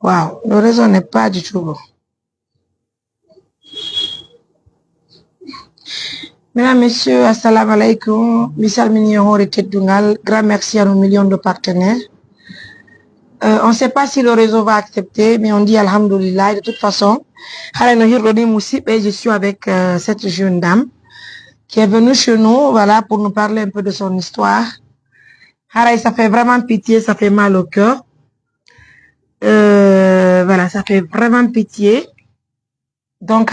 Waouh, le réseau n'est pas du tout bon. Mesdames, Messieurs, assalamu alaikum. Misal Mignon Dungal, grand merci à nos millions de partenaires. On ne sait pas si le réseau va accepter, mais on dit Alhamdulillah. De toute façon, je suis avec cette jeune dame qui est venue chez nous, voilà, pour nous parler un peu de son histoire. Ça fait vraiment pitié, ça fait mal au cœur. Voilà, ça fait vraiment pitié. Donc,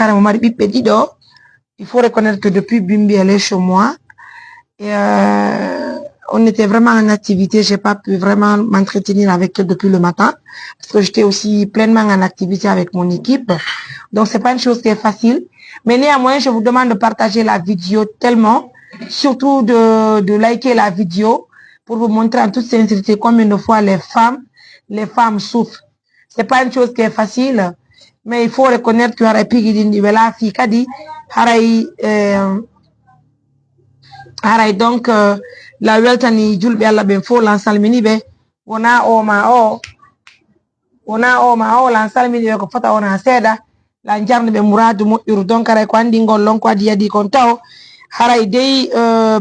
il faut reconnaître que depuis Bimbi, elle est chez moi. Et on était vraiment en activité. J'ai pas pu vraiment m'entretenir avec elle depuis le matin parce que j'étais aussi pleinement en activité avec mon équipe. Donc, c'est pas une chose qui est facile. Mais néanmoins, je vous demande de partager la vidéo tellement, surtout de liker la vidéo pour vous montrer en toute sincérité combien de fois les femmes souffrent. C'est pas une chose qui est facile, mais il faut reconnaître que haray donc la weltani julɓe Allah ɓen fof lan salmini ɓe wona o lan salmini ɓe ko fota wona seeɗa lan jarni ɓe mouradu moƴƴuru donc haray ko andi ngollon ko adi yadi kon taw haray dey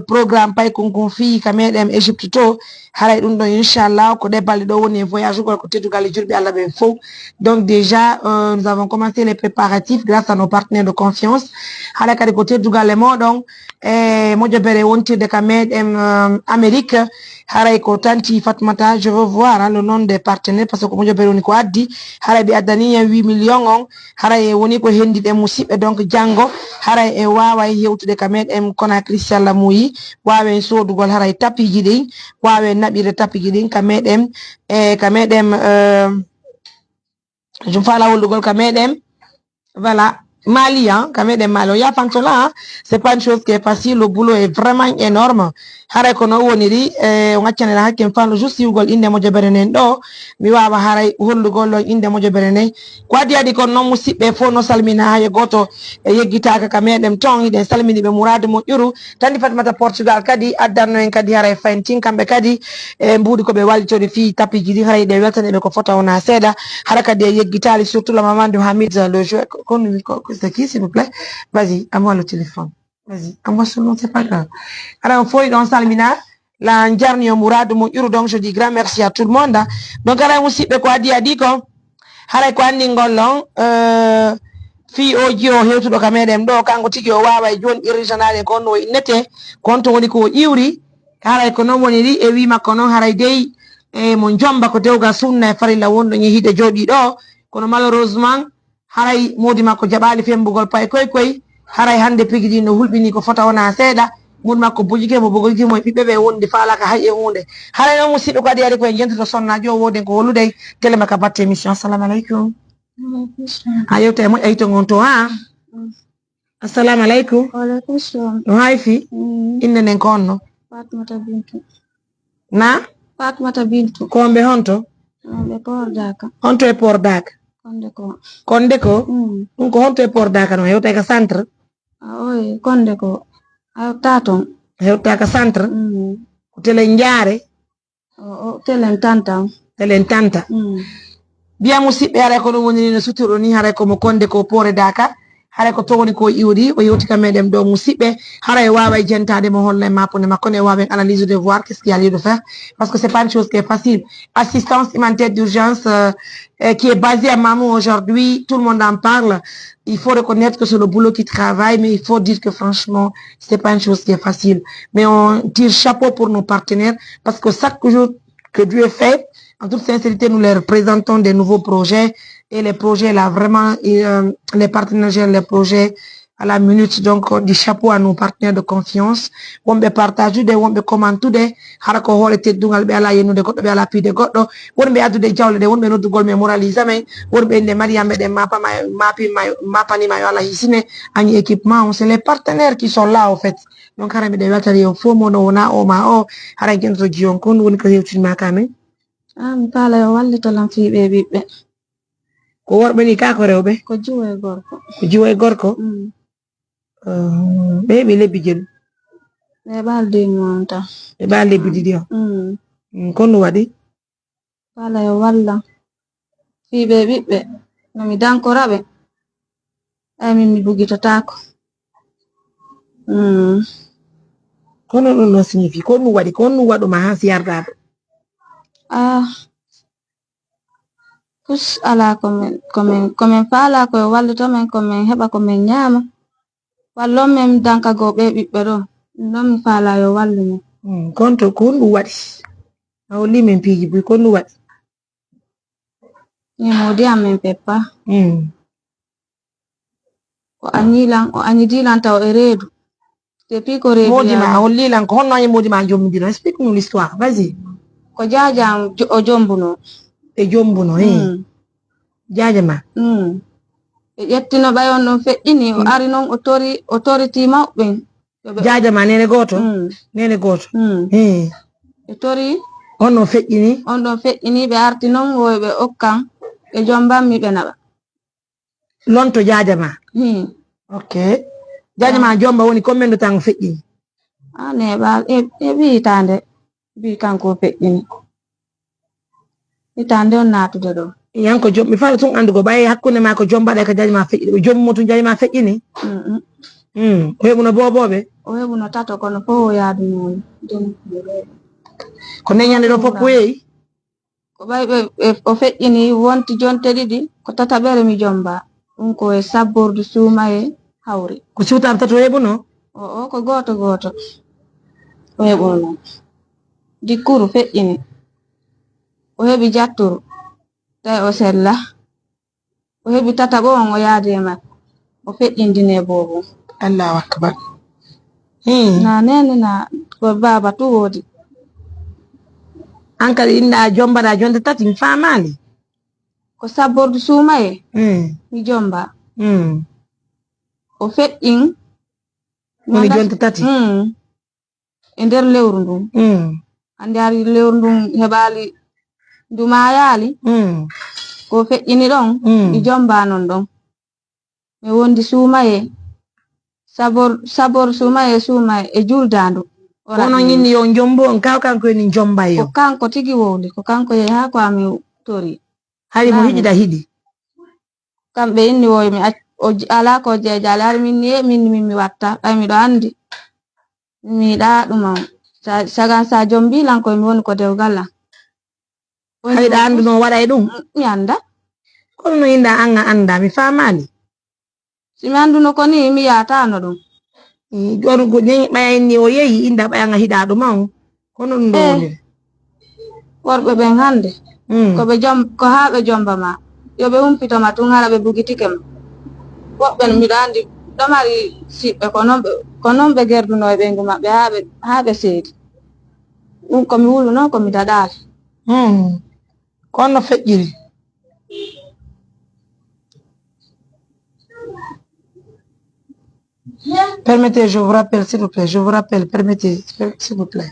programme pay kon fi ka meɗen Égypte to haray ɗum ɗon inchallah ko ɗe balɗe ɗo woni voyage ugol ko teddugal e julɓe Allah ɓen fof. Donc déjà nous avons commencé les préparatifs grâce à nos partenaires de confiance. Haray kadi ko teddugal e moɗon moƴƴobere wontirde ka meɗen Amérique haray ko tanti Fatmata. Je veux voir le nom des partenaires parce que ko moƴƴobere woni ko addi haray ɓe addani 8 millions on haray woni ko hendiɗe musidɓe donc janggo haray e wawa yewtude ka meɗen Conakry si Allah muyi wawen sodugol haray tapiji ɗin wawen naɓire tapiji ɗin ka meɗen jum fala hollugol ka meɗen voilà Mali, hein, quand même, Mali. Là, c'est pas une chose qui est facile. Le boulot est vraiment énorme. Haray kono woniri, on a tenu la hakim fan juste ugol inde mojo berene do, mi wawa haray hollu gollo inde mojo berene. Kwa dia di kon no musibe fo no salmina haye goto yeggitaka ka medem ton ide salmini be muradu mo yuru tandi Fatmata Portugal kadi addanno en kadi haray faintin kambe kadi mbudi ko be walitori fi tapi jidi haray de weltane be ko fota wona seda hara kadi yeggitali surtout la maman de Hamid le jeu c'est qui s'il vous plaît? Vas-y, à moi le téléphone. Vas-y, à moi ce nom, c'est pas grave. Alors, il faut dans Salmina, la Ndjarni Mourad Mouyuru, donc je dis grand merci à tout le monde. Donc, alors, aussi, de quoi dire, dit qu'on, haray ko andi ngollon, fi o jiro hewtuɗo ka meɗen ɗo kanko tigi o wawa e joni irrijanade ko no innete kon to woni ko iwri haray ko non woniri e wi makko noon haray dey mo jomba ko dewga sunna e farilla wonɗo yehide jooɗi ɗo kono malheureusement haray modi makko jaɓali fembugol pay koy haray hande pigi ɗi no hulɓini ko fota wona seeɗa mun makko bojikemo bogojimo e ɓiɓɓe ɓe wondi falaka hay e hunde haray noon musidɓe ko adi ari koye jentoto sonnajo o woden ko holude télé maka batte émission assalamu aleykum a yewte mo ayto gon to ha assalamu aleykum Walaikum salam. no hay fi inde nden ko onno Fatmata Bintu. na Fatmata Bintu. kombe honto Ɓe Port Daka. honto e Port Daka konde ko ɗum ko honto e Port Daka no hewta ka centre oye konde ko hewta ton hewta ka centre ko tele jaare telen tanta biya musidɓe haray ko ɗum woni no sutiro ni haray komo konde ko Port Daka haray ko towoni ko iwri o yewti ka meɗen ɗo musidɓe haray wawa jentade mo holla e mapone makko ne wawen analyse de voir qu'est-ce qu'il y a lieu de faire parce que c'est pas une chose qui est facile. Assistance humanitaire d'urgence qui est basée à Mamou aujourd'hui, tout le monde en parle. Il faut reconnaître que c'est le boulot qui travaille, mais il faut dire que franchement, c'est pas une chose qui est facile. Mais on tire chapeau pour nos partenaires parce que chaque jour que Dieu fait, en toute sincérité, nous leur présentons des nouveaux projets et les projets là vraiment, les partenaires gèrent les projets à la minute. Donc, on dit chapeau à nos partenaires de confiance. On be partage de, on be comment tout de, harako hole te dungal be ala yenu de goddo be ala pide goddo. On be adu de jawle de, on be noddu gol me moralise men. On be ne mariambe de mapani mayo ala hisine, ani équipement. C'est les partenaires qui sont là, en fait. Donc, harame de watari yo fo mono ona o ma o, haragen to jion kon woni ko yewtin makame. Mi faala yo wallito lam fiiɓe e ɓiɓɓe. Ko worɓe ni ka ko rewɓe? Ko jiwo e gorko. Ko jiwo e gorko? Ɓe heɓi lebbi jelu? Ɓe ɓaalde mon tan. Ɓe ɓaali lebbi ɗiɗi o? Kon no waɗi? Faala yo walla fiiɓe e ɓiɓɓe no mi dankoraɓe. Min mi bugitotaako. Kono ɗum no signifie? Kon no waɗi? Kon no waɗuma ha siyardaɗo? Pus ala komin faala koye wallito men komin heɓa komin ñaama. Wallon men dankago ɓe ɓiɓɓe ɗo. Ɗon mi faala yo wallu men. Konto kon ɗum waɗi? A holli men piiji buy kon ɗum waɗi? Min modi am min peppa. O anyidilan taw e reedu. Depuis ko reedu modi ma hollilan ko honno e modi ma jommidino. Explique-nous l'histoire, vas-y. Ko jajam o jombuno. E jombuno, jaja ma. Ɓe ƴettino ɓayon ɗon feƴƴini o ari noon o toriti mawɓen. Jaja ma nene goto? Nene goto. Ɓe tori. On ɗon feƴƴini? On ɗon feƴƴini ɓe arti noon woyɓe okkan ɓe jombammi ɓe naɓa. Lonto jaja ma? Ok. Jaja ma jomba woni combien de temps feƴƴini? Neɓa e hitande wi kanko feƴƴini. Hitande on natude ɗo. Yanko mi faala tun andugo ɓaye hakkunde ma ko jombaɗe ko jaja ma feƴƴini ɓe jommo tun jaja ma feƴƴini? O heɓuno boboɓe? O heɓuno tato kono fof o yaaduno ko neñande ɗo fof yeeyi? Ko ɓay o feƴƴini wonti jonte ɗiɗi ko tataɓere mi jomba. Ɗum ko e sabbordu suuma e hawri. Ko suutaɓe tato heɓuno? Ko goto o heɓuno noon. Dikkuru feƴƴini. O heɓi jatturu tawi o sella. O heɓi tataɓo on o yaadi e makko. O feƴƴindine bobo. Allahu akbar. Na nene na ko baba tu woodi. An kadi inɗa jombaɗa jonde tati mi famali? Ko sabbordu suuma e mi jomba. O feƴƴin woni jonde tati? E nder lewru ndun. Hande ari lewru ndun heɓali nduma yaali. Ko feƴƴini ɗon mi jomba non ɗon. Mi wondi suuma e sabor suuma e juldandu. Ono ñinni yo jombo on kanko ni jomba yo. Ko kanko tigi wowli ko kanko yehi ha ko ami tori. Hari mo hiɗiɗa hiɗi? Kamɓe inni woymi ala ko jeejale hari min mi watta ɓay miɗo andi. Mi yiɗa ɗum on. Sagan sa jombilan koye mi woni ko dewgal am. Hayɗa andu no waɗa e ɗum? Mi anda. Kono no yinɗa an a anda mi famali? Si mi anduno ko ni mi yatano ɗum. Joni ko ɓayni o yehi inda ɓayan a hiɗa ɗum on kono ɗum ɗo woni. Worɓe ɓen hande ko ha ɓe jomba ma yo ɓe humpitoma tun hara ɓe bugitike ma. Woɓɓe miɗo andi ɗo mari siɓɓe ko noon ɓe gerduno e ɓengu maɓɓe ha ɓe seedi. Ɗum komi wulu noon komi daɗali. Kono feƴƴiri? Permettez, je vous rappelle, s'il vous plaît. Je vous rappelle, permettez, s'il vous plaît.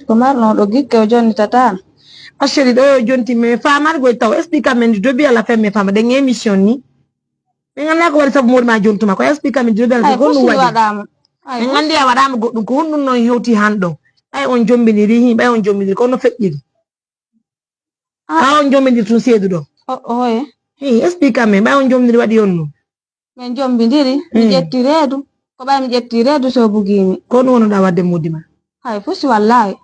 Ko marno ɗo gikke o jonni tatan. Ma chérie, ɗo yo jonti mais famare goy taw explique amen du début à la fin mais fama ɗen émission ni. Ɓe ganda ko waɗi sabu moɗi ma jontuma ko explique amen du début à la fin ko ɗum waɗi. Ɓe gandi a waɗama goɗɗum ko honɗum noon hewti han ɗo. Ɓay on jombiniri ɓay on jombiniri kono feƴƴiri. Ha on jombiniri tun seedu ɗo. Oye. Explique amen ɓay on jombiniri waɗi on no. Min jombidiri mi ƴetti reedu ko ɓay mi ƴetti reedu so bugimi. Ko ɗum wonoɗa wadde moɗi ma? Hay fusi wallahi.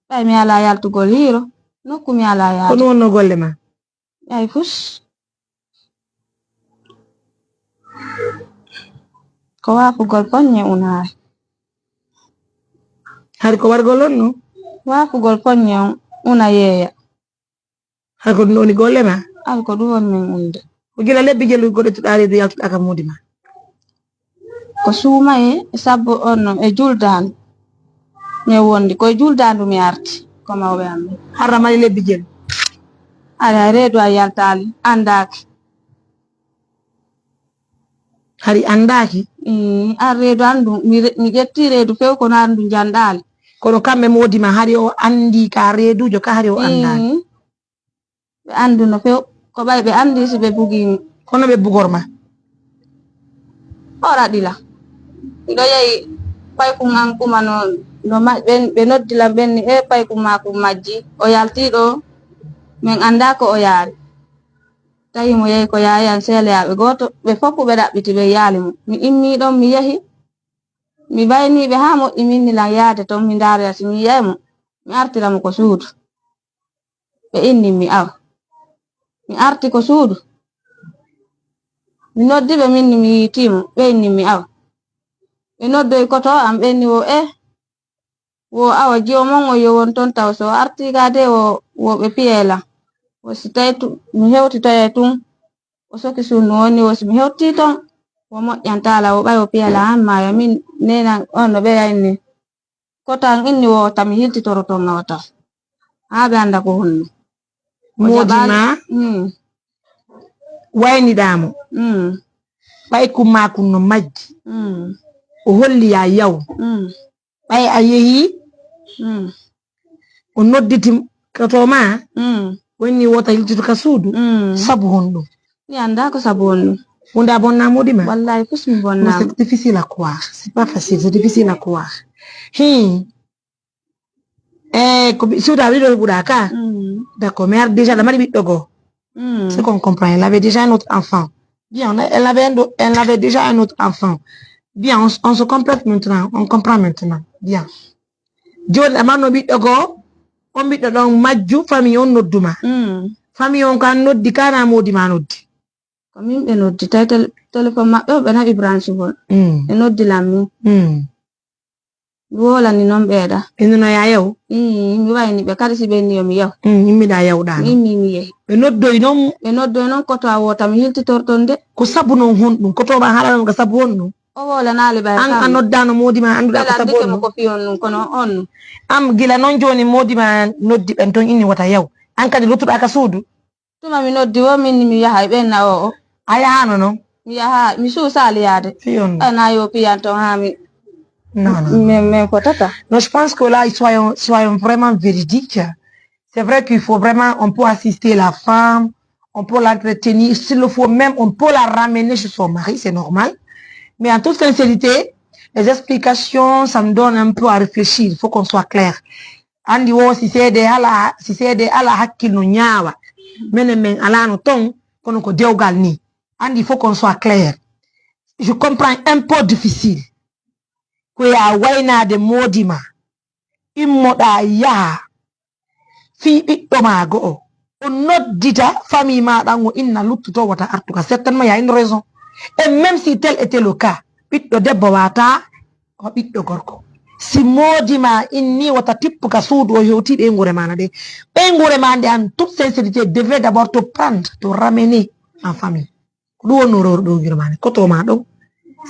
Ɓay mi ala yaltugol hiiro nokku mi ala yaade. Ko ɗum wonno golle ma? Hay fus. Ko waafugol poññe unaare. Hari ko wargol on no? Waafugol poññe on una yeeya. Hay ko ɗum woni golle ma? Ay ko ɗum woni min unde. ko gila lebbi jelu goɗe tuɗa reedu yaltuɗa ka modima ko suuma e sabbo on e juldan mi wondi ko juldandu mi arti ko mawɓe amen harra mari lebbi jelu ala reedu a yaltali andaki hari andaki ar reedu andu mi ƴetti reedu few kono andu janɗali kono kamɓe modima hari o andi ka reedujo ka hari o andani ɓe anduno few ko ɓay ɓe andi si ɓe bugimi kono ɓe bugorma ora ɗila miɗo yehi paykum an kumano no ɓe noddilam ɓenni e paykum makum majji o yaltiɗo min anda ko o yaari tawi mo yehi ko yayan seleyaɓe goto ɓe foppu ɓe ɗaɓɓiti ɓe yaali mo mi immi ɗon mi yehi mi bayniɓe ha moƴƴi minnilan yaade toon mi ndaroya si mi yiyaymo mi artiramo ko suudu ɓe innin mi awa mi arti ko suudu mi noddiɓe minni mi yitimo ɓe inni mi awa ɓe noddoy koto am ɓenni wo awa jiyo mon o yowon toon taw so arti gade wo ɓe piyelan o si tawi mi hewtitoye tun o soki sunnu woni o si mi hewti toon wo moƴƴantala o ɓay o piyala han maya min nena on no ɓe yayni kotan inni wo tami hiltitoro toon ngawata ha ɓe anda ko honno modima wayniɗamo ɓaykum makum no majji o holli ya yaw ɓay a yeehi o nodditi koto ma wonni wota hiltito ka suudu sabu honɗum mi anda ko sabu honɗum hunde a bonna modima wallahi pus mi bonnama c'est difficile à croire c'est pas facile c'est difficile à croire ko suuda wiɗo ɓuuɗa ka d'accord mais ar déjà ɗamari ɓiɗɗo goo c'est qu'on comprend elle avait déjà un autre enfant bien elle avait déjà un autre enfant bien on se complète maintenant on comprend maintenant bien joni amarno ɓiɗɗo goo on ɓiɗɗo ɗon majju famille on nodduma famille on kan noddi kana modima noddi ko min ɓe noddi tawi téléphone maɓɓe o ɓe naɓi branchegol ɓe noddilam min mi wolani noon ɓeeɗa innino ya yaw mi wayni ɓe kadi si ɓenni yo mi yaw immiɗa yawɗano immi mi yehi ɓe noddoy noon koto a wota mi hiltitorton de ko sabu noon honɗum koto ma haɗanoma ko sabu honɗum o wolanali ɓay an a noddano modima annduɗa ko sabu honɗum ko fiyon ɗum kono on am gila noon joni modima noddi ɓen toon inni wota yaw an kadi luttuɗa ka suudu tuma mi noddi wo minni mi yaha e ɓenna o a yahano noon mi yaha mi suusali yaade fiyon ana yo piyan toon ha mi non je pense que là soyons vraiment véridiques. C'est vrai qu'il faut vraiment, on peut assister la femme, on peut l'entretenir, s'il le faut même, on peut la ramener chez son mari, c'est normal. Mais en toute sincérité, les explications, ça me donne un peu à réfléchir, il faut qu'on soit clair. Andi wo si c'est de ala hakil no nyawa, men ala no ton, kono ko dewgal ni. Andi il faut qu'on soit clair. Je comprends un peu difficile. Ko ya waynade modima immoɗa yaha fi ɓiɗɗo mago o noddita famille maɗan o inna luttuto wata artuka certainement y a une raison et même si tel était le cas ɓiɗɗo debbo wata o ɓiɗɗo gorko si modima inni wata tippuka suudu o hewti ɓeygure mana ɗe ɓeygure ma nde en toute sincérité devait d'abord te prendre te ramener en famille ko ɗum wonno rewruɗo mane koto ma ɗo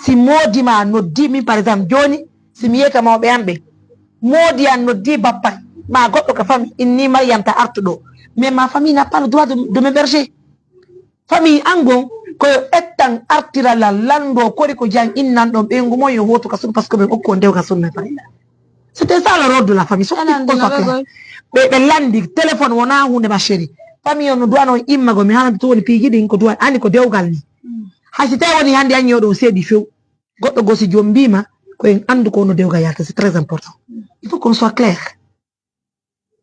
si modima noddi min par exemple joni si mi yeyta mawɓe amɓe modi an noddi bappa ma goɗɗo ka famille inni Mariam ta artuɗo mais ma famille n'a pas le droit de m'héberger famille an gon koyo ettan artira lallando kori ko jang innan ɗon ɓeygu mon yo hoto ka sun parce que ɓe hokko ndewga sunna farilla c'était ça le rôle de la famille ɓe landi téléphone wona hunde ma chéri famille on no duwano immago mi hanande to woni piijiɗin ko duwa andi ko dewgal ni haysi tawi woni hande an yoɗo seeɗi few goɗɗo gosi jom mbima koyen andu ko no dewgal yalta c'est très important il faut qu'on soit clair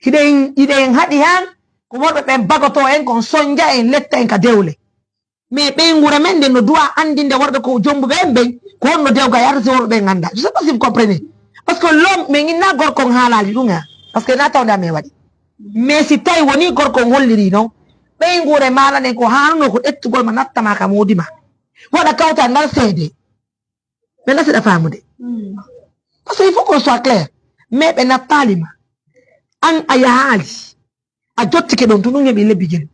hiɗen haɗi han ko worɓe ɓen bagoto en kon sonja en letta en ka dewle mais ɓeygure men nde no duwa andinde worɓe ko jombuɓe en ɓen ko honno dewgal yalta si worɓe ɓen ganda je sais pas si vous comprenez parce que l'homme min inna gorkon haalali ɗuga par ce que na tawde ame waɗi mais si tawi woni gorkon holliri noon ɓeygure maɗanen ko hanno ko ɗettugol ma nattama ka modima waɗa kawta ngal seede ɓe nasiɗa famude parce que il faut qu'on soit clair mais ɓe nattalima an a yahaali a jottike ɗon to ɗum heɓi lebbi jeni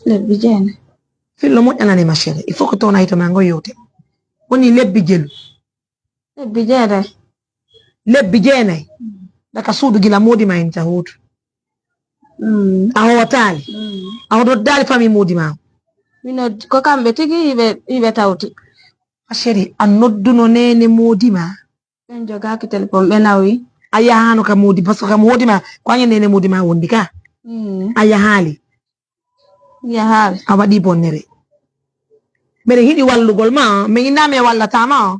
lebbi jeenayi. Fillo moƴƴanani ma chérie, il faut que ton ayto ma ngo yewte. Woni lebbi jelu. Lebbi jeenayi. Lebbi jeenayi. Daka suudu gila Mody ma en jahoto. A hotali. A hoddali famille Mody ma. Mino ko kamɓe tigi yiɓe tawti. Ma chérie, a nodduno nene Mody ma. Ɓen jogaki téléphone ɓe nawi. A yahano ka Mody parce que Mody ma ko anya nene Mody ma wondi ka. A yahali. Yahali. A waɗi bonnere. Mbeɗe hiɗi wallugol ma mi innama e wallatama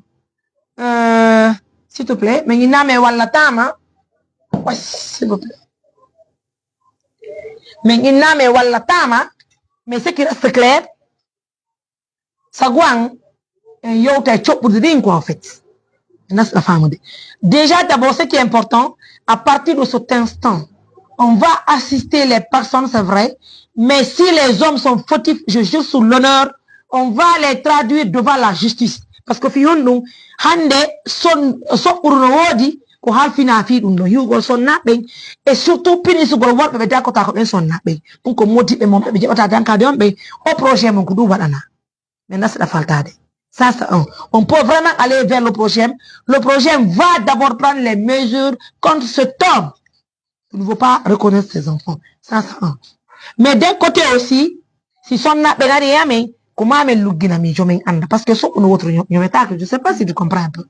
s'il te plaît mi innama e wallatama s'il vous plaît min innama e wallatama mais ce qui reste clair sagwan en yewta e coɓɓude ɗin quoi en fait nasɗa famude. Déjà d'abord ce qui est important, à partir de cet instant on va assister les personnes, c'est vrai, mais si les hommes sont fautifs, je jure sur l'honneur, on va les traduire devant la justice. Parce que fiyonɗum hande son soɓɓuruno woodi ko halfina fi ɗum ɗo hiwgol sonnaɓe et surtout pinisugol worɓe ɓe dakkota ko ɓen sonnaɓe ɗum ko modiɓe mon ɓe jaɓata dankade on ɓe au projet mon ko ɗum waɗana mais nasiɗa faltade. Ça c'est un. On peut vraiment aller vers le projet. Le projet va d'abord prendre les mesures contre cet homme qui ne veut pas reconnaître ses enfants. Ça c'est un. Mais d'un côté aussi, si son n'a pas rien, mais comment me l'ouginami, je m'en parce que ce qu'on autre, je sais pas si tu comprends un peu.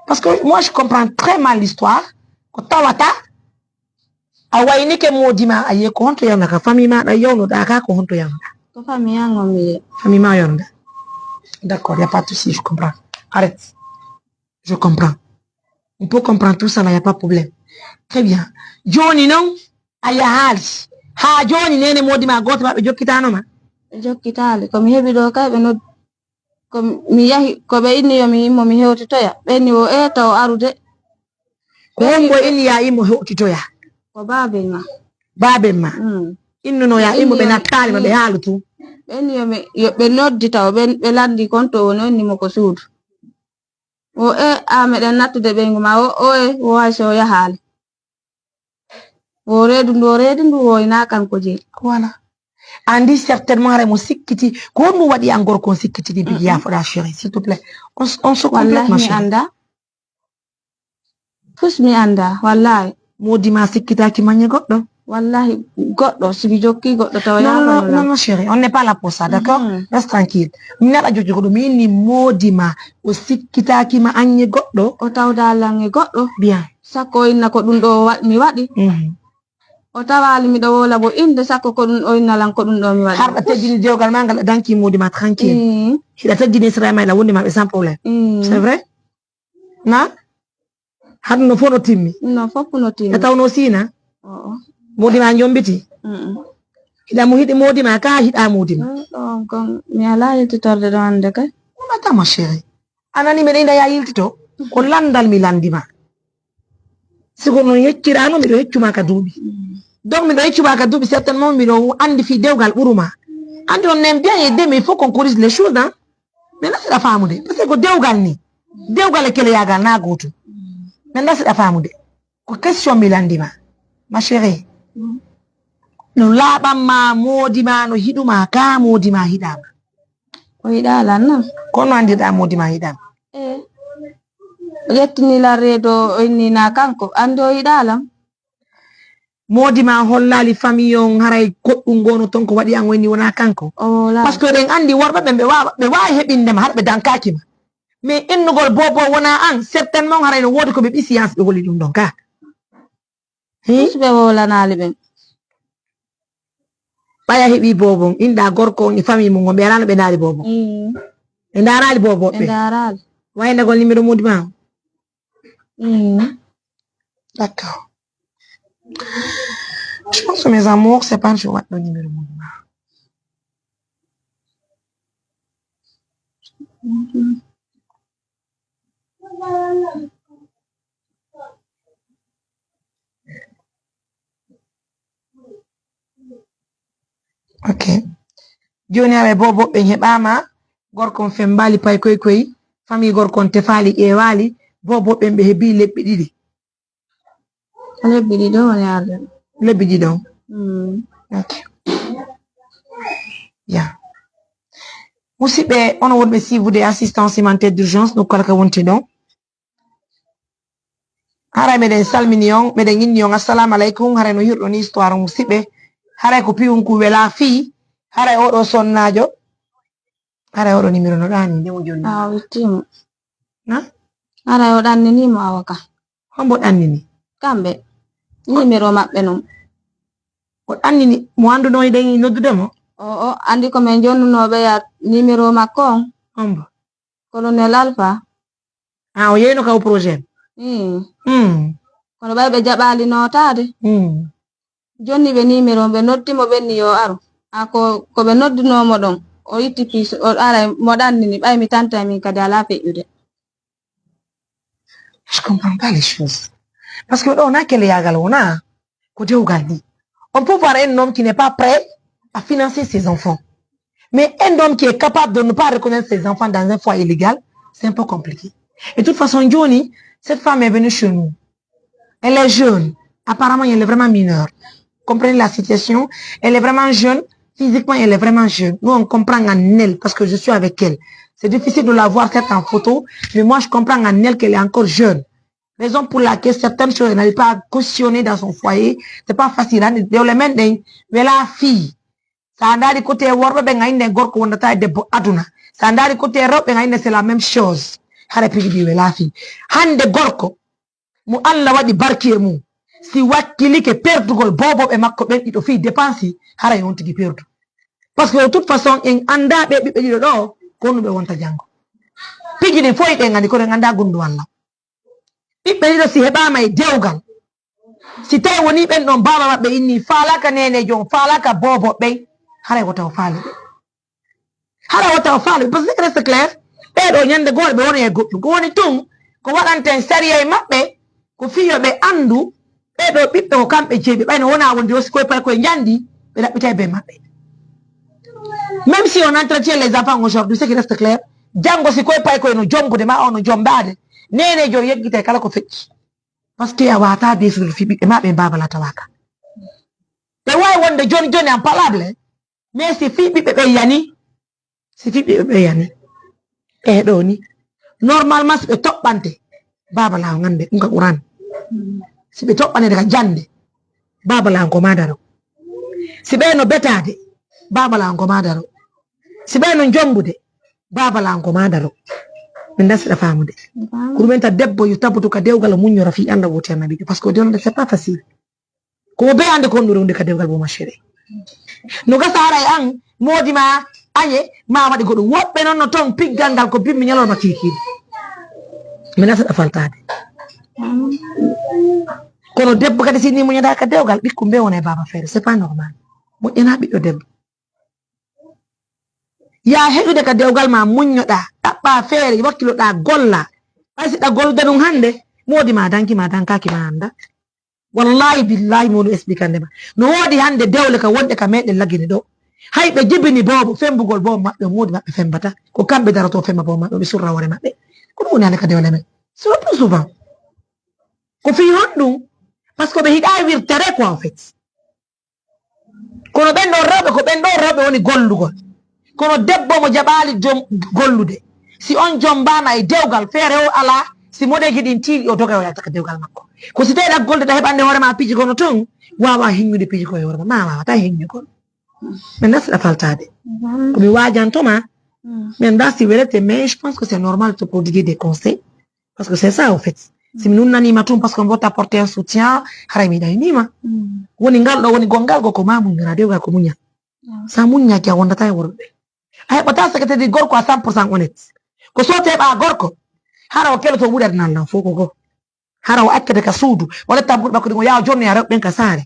Parce que moi je comprends très mal l'histoire. Quand tawata, awaini ke Mody ma aye ko honto yana ka famille ma da yawno da ka ko honto yana. Ko famille ngomi. Famille ma yonda. D'accord, il n'y a pas de souci, je comprends. Arrête. Je comprends. On peut comprendre tout ça, il n'y a pas de problème. Très bien. Johnny non, aya hali. Ha Johnny nene Mody ma goto ma be jokkitano ma. Jokkitali ko mi hebi do kay be no ko mi yahi ko be inni yo mi immo mi hewtitoya be ni o taw arude ko wongo inni ya immo hewtitoya ko babel ma innuno ya immo be nattali ma be halutu be ni yo be noddi taw be landi konto woni onni mo ko suudu o a meden nattude be nguma o hay so yahali o redu ndu woyna kanko je voilà. Andi certainement remo sikkiti ko honno waɗi an gorko sikkiti di bigi yafoɗa chérie s'il te plaît on se complète ma chérie. Anda fus mi anda wallahi Mody ma sikkitaki magne goɗɗo wallahi goɗɗo sibi jokki goɗɗo taw non chérie on n'est pas là pour ça d'accord reste tranquille mi naɗa jokki goɗɗo mi inni Mody ma o sikkitaki ma agne goɗɗo o tawda lange goɗɗo bien sakko inna ko ɗum ɗo mi waɗi o tawali mi ɗo wola bo inde sakko ko ɗum o innalan ko ɗum ɗo mi waɗi harɗa teddini dewgal ma ngal danki Mody ma tranquille hiɗa teddini Israël ma ila wonde ma ɓe sans problème c'est vrai na haɗum no fof no timmi no fof no timmi e tawno sina Mody ma jombiti hiɗa mo hiɗi Mody ma ka hiɗa Mody ma ɗon kon mi ala yiltitorde ɗo hande kay wonata ma chérie anani mbeɗa inda ya yiltito ko landal mi landima siko non yeccirano miɗo yeccuma ka duuɓi donc miɗo yeccuma ka duuɓi certainement miɗo andi fi dewgal ɓuruma andi on aime bien aider mais il faut qu'on corrige les choses hein mais nasiɗa famude parce que ko dewgal ni dewgal e keleyagal na goto mais nasiɗa famude ko question mi landima ma chérie no laaɓanma Mody ma no hiɗuma ka Mody ma hiɗama o hiɗalan nan kono andirɗa Mody ma hiɗama yettinilan reedo o innina kanko andi o hiɗalam Mody ma hollali famille on haray goɗɗum gono ton ko waɗi an woni wona kanko parce que ɗen andi worɓe ɓe wawi heɓindema haɗa ɓe dankakima mais innugol bobo wona an certainement haray no wodi ko ɓe ɓi science ɓe holli ɗum ɗon ka ɓe wolanali ɓen ɓaya heeɓi bobon inɗa gorko on e famille mum on ɓe arano ɓe daari bobon ɓe darali boboɓe darali waynagol numéro Mody ma d'accord je pense que mes amours c'est pas je waɗɗo numéro Mody ma ok joni aɓe boboɓe heɓama gorkon fembali pay koy famille gorkon tefali ƴewali boboɓe ɓe heebi lebbi ɗiɗi lebbi ɗiɗi woni arde lebbi ɗiɗi on ok ya musidɓe on wonɓe sivude assistance humanitaire d'urgence no kala ka wonti ɗon haray meɗen salmini on meɗen inni on assalamu aleykum haray no hirɗo ni histoire musidɓe haray ko piwum ku wela fi haray oɗo sonnajo haray oɗo numéro no ɗani ndemo joni wittima na haray o ɗanninimo awa ka hombo ɗannini kamɓe numéro maɓɓe non o ɗannini mo anduno eɗen noddudemo o andi ko min jonnunoɓe ya numéro makko on hombo colonel Alpha o yeyno kaw projet kono ɓay ɓe jaɓali notade jonni ɓe numéro ɓe noddimo ɓenni yo aru ko ɓe noddinomo ɗon o itti pis o ara mo ɗannini ɓay mi tanta min kadi ala feƴƴude. Je comprends pas les choses parce que on a quel yagal on a côté Ougandi on peut voir un homme qui n'est pas prêt à financer ses enfants mais un homme qui est capable de ne pas reconnaître ses enfants dans un foyer illégal c'est un peu compliqué et de toute façon Johnny cette femme est venue chez nous elle est jeune apparemment elle est vraiment mineure comprenez la situation elle est vraiment jeune physiquement elle est vraiment jeune nous on comprend en elle parce que je suis avec elle c'est difficile de la voir peut-être en photo mais moi je comprends en elle qu'elle est encore jeune raison pour laquelle certaines choses elle n'arrive pas à cautionner dans son foyer c'est pas facile hein de le mettre mais la fille ça andari côté worbe be ngayne gorko wondata debbo aduna ça andari côté rewbe ngayne c'est la même chose hare pigi la fille hande gorko mo Allah wadi barki mu si wakkili ke perdugol bobo be makko ben dido fi dépense hara yon tigi perdu parce que de toute façon en anda be bibbe dido do kono be wonta jango pigi ne foyi be ngani ko nganda gundu Allah bibbe dido si heba may dewgal si tay woni ben don baba mabbe inni falaka nene jon falaka bobo be hara wata faali hara wata faali parce que c'est clair be do nyande gol be woni e goddu ko woni tun ko wadanten sariya e mabbe ko fiyo be andu be do bibbe ko kambe jeebi bayno wona wondi o ko pay ko njandi be dabbita be mabbe même si on entretient les enfants aujourd'hui c'est qui reste clair jango si ko pay ko no jombude ma ono jombade nene jo yeggite kala ko fecci parce que ya wata be sur fi bibbe mabbe baba la tawaka be way wonde joni joni en palable mais si fi bibbe be yani si fi bibbe be yani e do ni normalement be tobbante baba la ngande nga Quran si be tobbane daga jande baba la ngo madaro si be no betade baba la ngo madaro si be no jombude baba la ngo madaro min dasira famude kurmenta debbo yu tabutu ka dewgal munyora fi anda wote nabi parce que don c'est pas facile ko be ande ko nduro ka dewgal bo ma chéri no ga sara an modi ma aye ma wadi godo wobbe non no ton piggangal ko bimmi nyalol ma kiki min asata faltade kono debbo kadi sinni mo nyada ka dewgal bikku be wona e baba fere c'est pas normal mo ina biddo debbo ya hedude ka dewgal ma munyoda dabba fere wakkilo da golla asi da golda dum hande modi ma danki ma dankaki ma anda wallahi billahi mo expliquande ma no wodi hande dewle ka wonde ka meden lagini do haybe jibini bobo fembugol bobo mabbe modi mabbe fembata ko kambe darato femba bobo mabbe surra wore mabbe ko dum woni ka dewle men c'est plus souvent ko fi hondum parce que be hida wirtere ko en fait kono ben do robe ko ben do robe woni gollugol kono debbo mo jabali jom gollude si on jombana e dewgal fere o ala si mode gidin ti o doga o yatta dewgal makko ko si tayda golde da hebande hore ma piji kono ton wawa hinnude piji ko hore ma wawa ta hinnu ko men nasda faltade ko mi wajanto ma men dasi welete mais je pense que c'est normal de prodiguer des conseils parce que c'est ça en fait si nous n'anima tout parce qu'on va t'apporter un soutien harami dainima woni ngal do woni gongal go ko mamu ngara dewgal ko munya sa munya ki wonda tay worbe ay bata sakete di gorko à 100% honnête ko sote ba gorko hara o kelo to wudar nan lan foko go hara o akkede ka suudu wala tabul bakko ngo ya jonni ya ben ka sare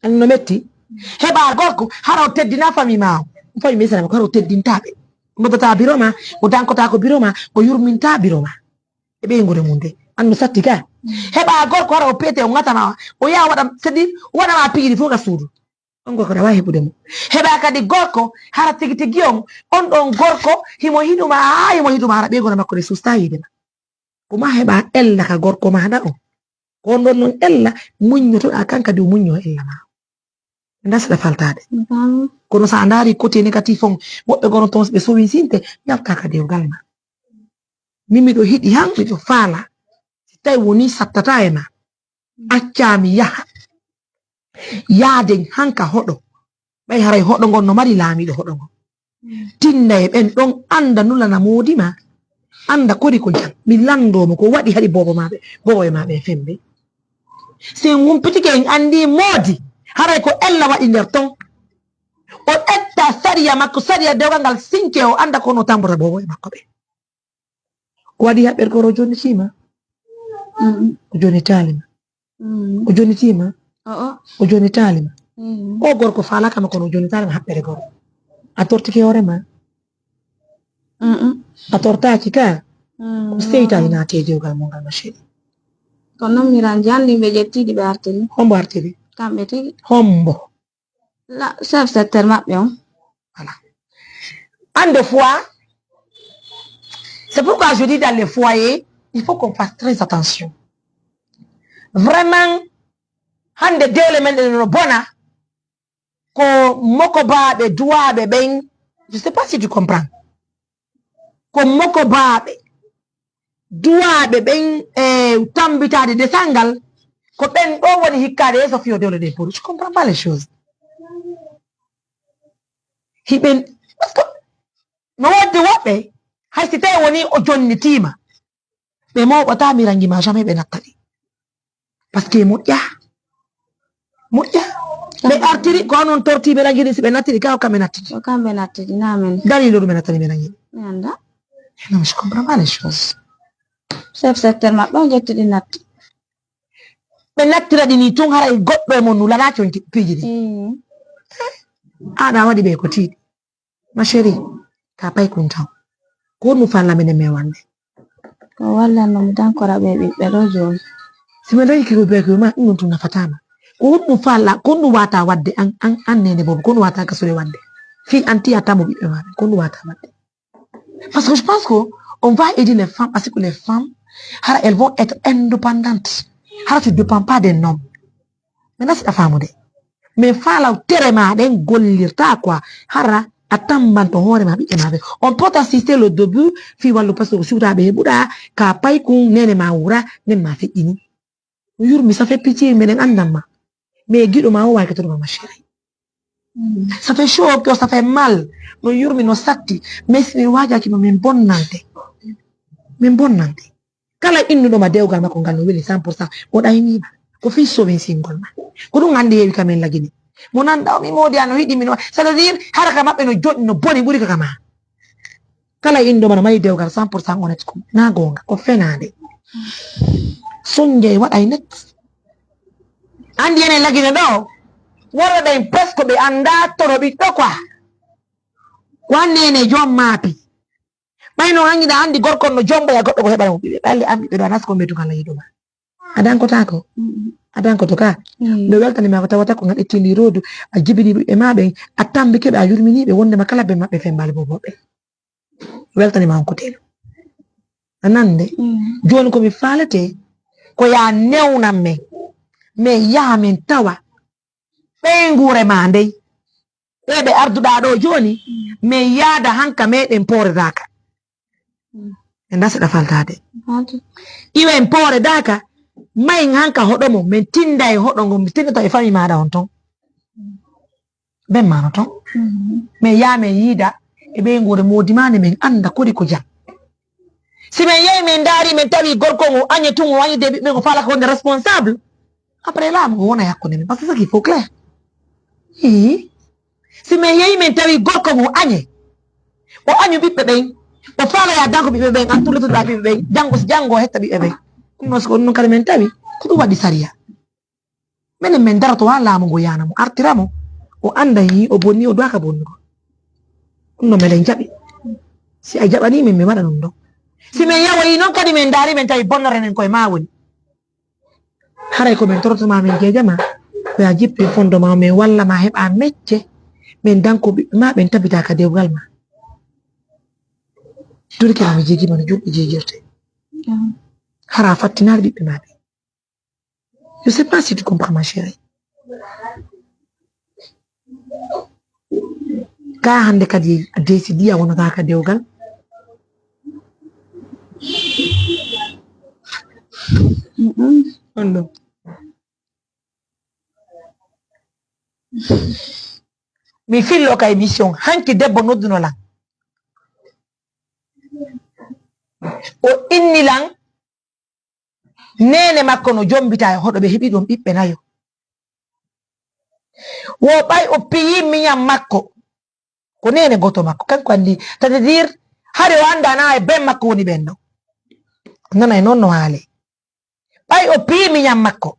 an no metti heba gorko hara o teddina fami ma fami misala ko hara o teddintabe mbota biroma o dankota ko biroma o yurminta biroma e be ngore munde anno sattika heba gorko hara o pete o ngata ma o ya wada sedi wada ma pigi foka suudu on gorko da wahi budemo heba kadi gorko hara tigi on don gorko himo hiduma hara be gona makko de sustayide kuma heba ella ka gorko ma da on ko don non ella munyo to akan kadi munyo ella ma ndas da faltade kono sa andari côté négatif on wobbe gono ton be so wisinte yalta ka dewgal ma mimi do hidi han mi do fala tay woni sattata ema accami yaha yaade hanka hodo bay haray hodo gonno mari laamido hodo gon tinna e ben don anda nulana modima anda kodi ko jam mi lando mo ko wadi hadi bobo mabe fembe se ngum pitike en andi modi haray ko ella wadi nder ton o etta sariya makko sariya dewgal sinke o anda ko no tambura bobo e makko be wadi habber ko joni sima o joni talima o joni tima o joni talima o gorko fala kama kono joni talima habbere goro a tortiki hore ma a tortaki ka ko seyta ina tedewgal mo ngal mashedi kono miran jandi be jettidi be artiri hombo artiri kambe tigi hombo la chef secteur mabbe on voilà en deux fois c'est pourquoi je dis dans les foyers il faut qu'on fasse très attention vraiment hande dele men no bona ko moko baabe duabe ben je sais pas si tu comprends ko moko baabe duabe ben tambitade de sangal ko ben do woni hikkade so fio dole de pour je comprends pas les choses hiben parce que no wadde wobbe hay si tay woni o jonni tima be mo bata mi rangi ma jamais be nakadi parce que moƴƴa ɓe artiri ko non torti ɓe rangini si ɓe nattiri ka kamɓe nattidi namen dalilo ɗum ɓe nattani ɓe rangini mi anda non je comprends pas les choses chef secteur maɓɓe on jettiɗi natti ɓe nattira ɗini tun haray goɗɗo e mon nulanaki on piiji ɗi aɗa waɗi ɓe ko tiiɗi ma chéri ka pay kun taw ko nu falla minen min wande ko wallannomi tan kora ɓe ɓiɓɓe ɗo joni simin dañi kiko be ko ma ɗum tun nafatama ko ɗum falla ko ɗum wata wadde an nene bobo ko ɗum wata kasude wadde fi anti atamo ɓiɓɓe maɓe ko ɗum wata wadde parce que je pense que on va aider les femmes parce que les femmes hara elles vont être indépendantes hara tu dépends pas des hommes mais là c'est la femme de mais fala tere ma den gollirta quoi hara atambanto hore ma ɓiɓɓe maɓe on peut assister le début fi wallu parce que siwtaɓe heɓuɗa ka pay kun nene ma wura nen ma feƴƴini yurmi ça fait pitié menen andamma mais guiɗo ma o wawi kettoɗoma ma chérie ça fait chaud au cœur ça fait mal no yurmi no satti mais si min wajakima min bonnante kala innuɗoma dewgal makko ngal no weli 100% o ɗaynima ko fi sowin singol ma ko ɗum hande yewi kamen lagini mo nanda o mi modi ano hiɗi min ça veut dire haraka maɓɓe no joɗi no boni ɓuuri kaka ma kala innuɗoma no mari dewgal 100% honnête ko na gonga ko fenade sonje waɗay net andi enen lagine ɗo woroɗen presque ɓe anda toro ɓiɗɗo quoi ko annene joom maapi ɓayno hangiɗa andi gorkon no jomboya goɗɗo ko heɓana mo ɓiɓɓe ɓalli an ɓiɓɓe ɗo a nasko mbetu Allah yiɗuma adankotako adankoto ka ɓe weltanima ko tawata ko gaɗettindi rodu a jibini ɓiɓɓe maɓe a tambikeɓe a yurminiɓe wondema kala ɓe maɓɓe fembali boboɓe weltanima on ko teno anande joni komi falete ko ya newnan men mais yaha min tawa ɓe ngure ma ndey ɓe arduɗa ɗo joni min yaada hanka meɗen pooredaka en daseɗa faltade iwen pooredaka mayin hanka hoɗomo min tinda e hoɗo ngo mi tindata e fami maɗa on ton ben mano ton min yaa min yiida e ɓe ngure modimane min anda kodi ko jam si min yehi min daari min tawi gorko ngo añe tun o añide ɓiɓɓe ngo fala konde responsable après laamu ngo wona hakkude men parce que ça qu'il faut clair si min yehi min tawi gorko ngo añe o añu ɓiɓɓe ɓen o falaya danko ɓiɓɓe ɓen an tullotoɗa ɓiɓɓe ɓen janggo hetta ɓiɓɓe ɓen ɗum non ɗum kadi min tawi ko ɗum waɗi sariya minen min daroto ha laamu ngo yanamo artiramo o anda yi o bonni o duwaka bonnugo ɗum no miɗen jaɓi si a jaɓani min mi waɗa ɗum ɗon si min yawoyi noon kadi min daari min tawi bonnore nen koye ma woni haray komin torotoma min jeejama koya jippi fondement min wallama heɓa mecce min danko ɓiɓɓe ma ɓen tabitaka dewgal ma durkira mi jeejima no julɓe jeejirte hara fattinare ɓiɓɓe maɓe je sais pas si tu comprends ma chérie ka hande kadi décidi a wonata ka dewgal on ɗum mi fillo ka émission hanki debbo noddunolan o innilan nene makko no jombita e hoɗo ɓe heɓi ɗum ɓiɓɓe nayo wo ɓay o piyi miyam makko ko nene goto makko kanko andi c'est-à-dire hade o anda na e ben makko woni ɓen ɗo nana e noon no haale ɓay o piyi miyam makko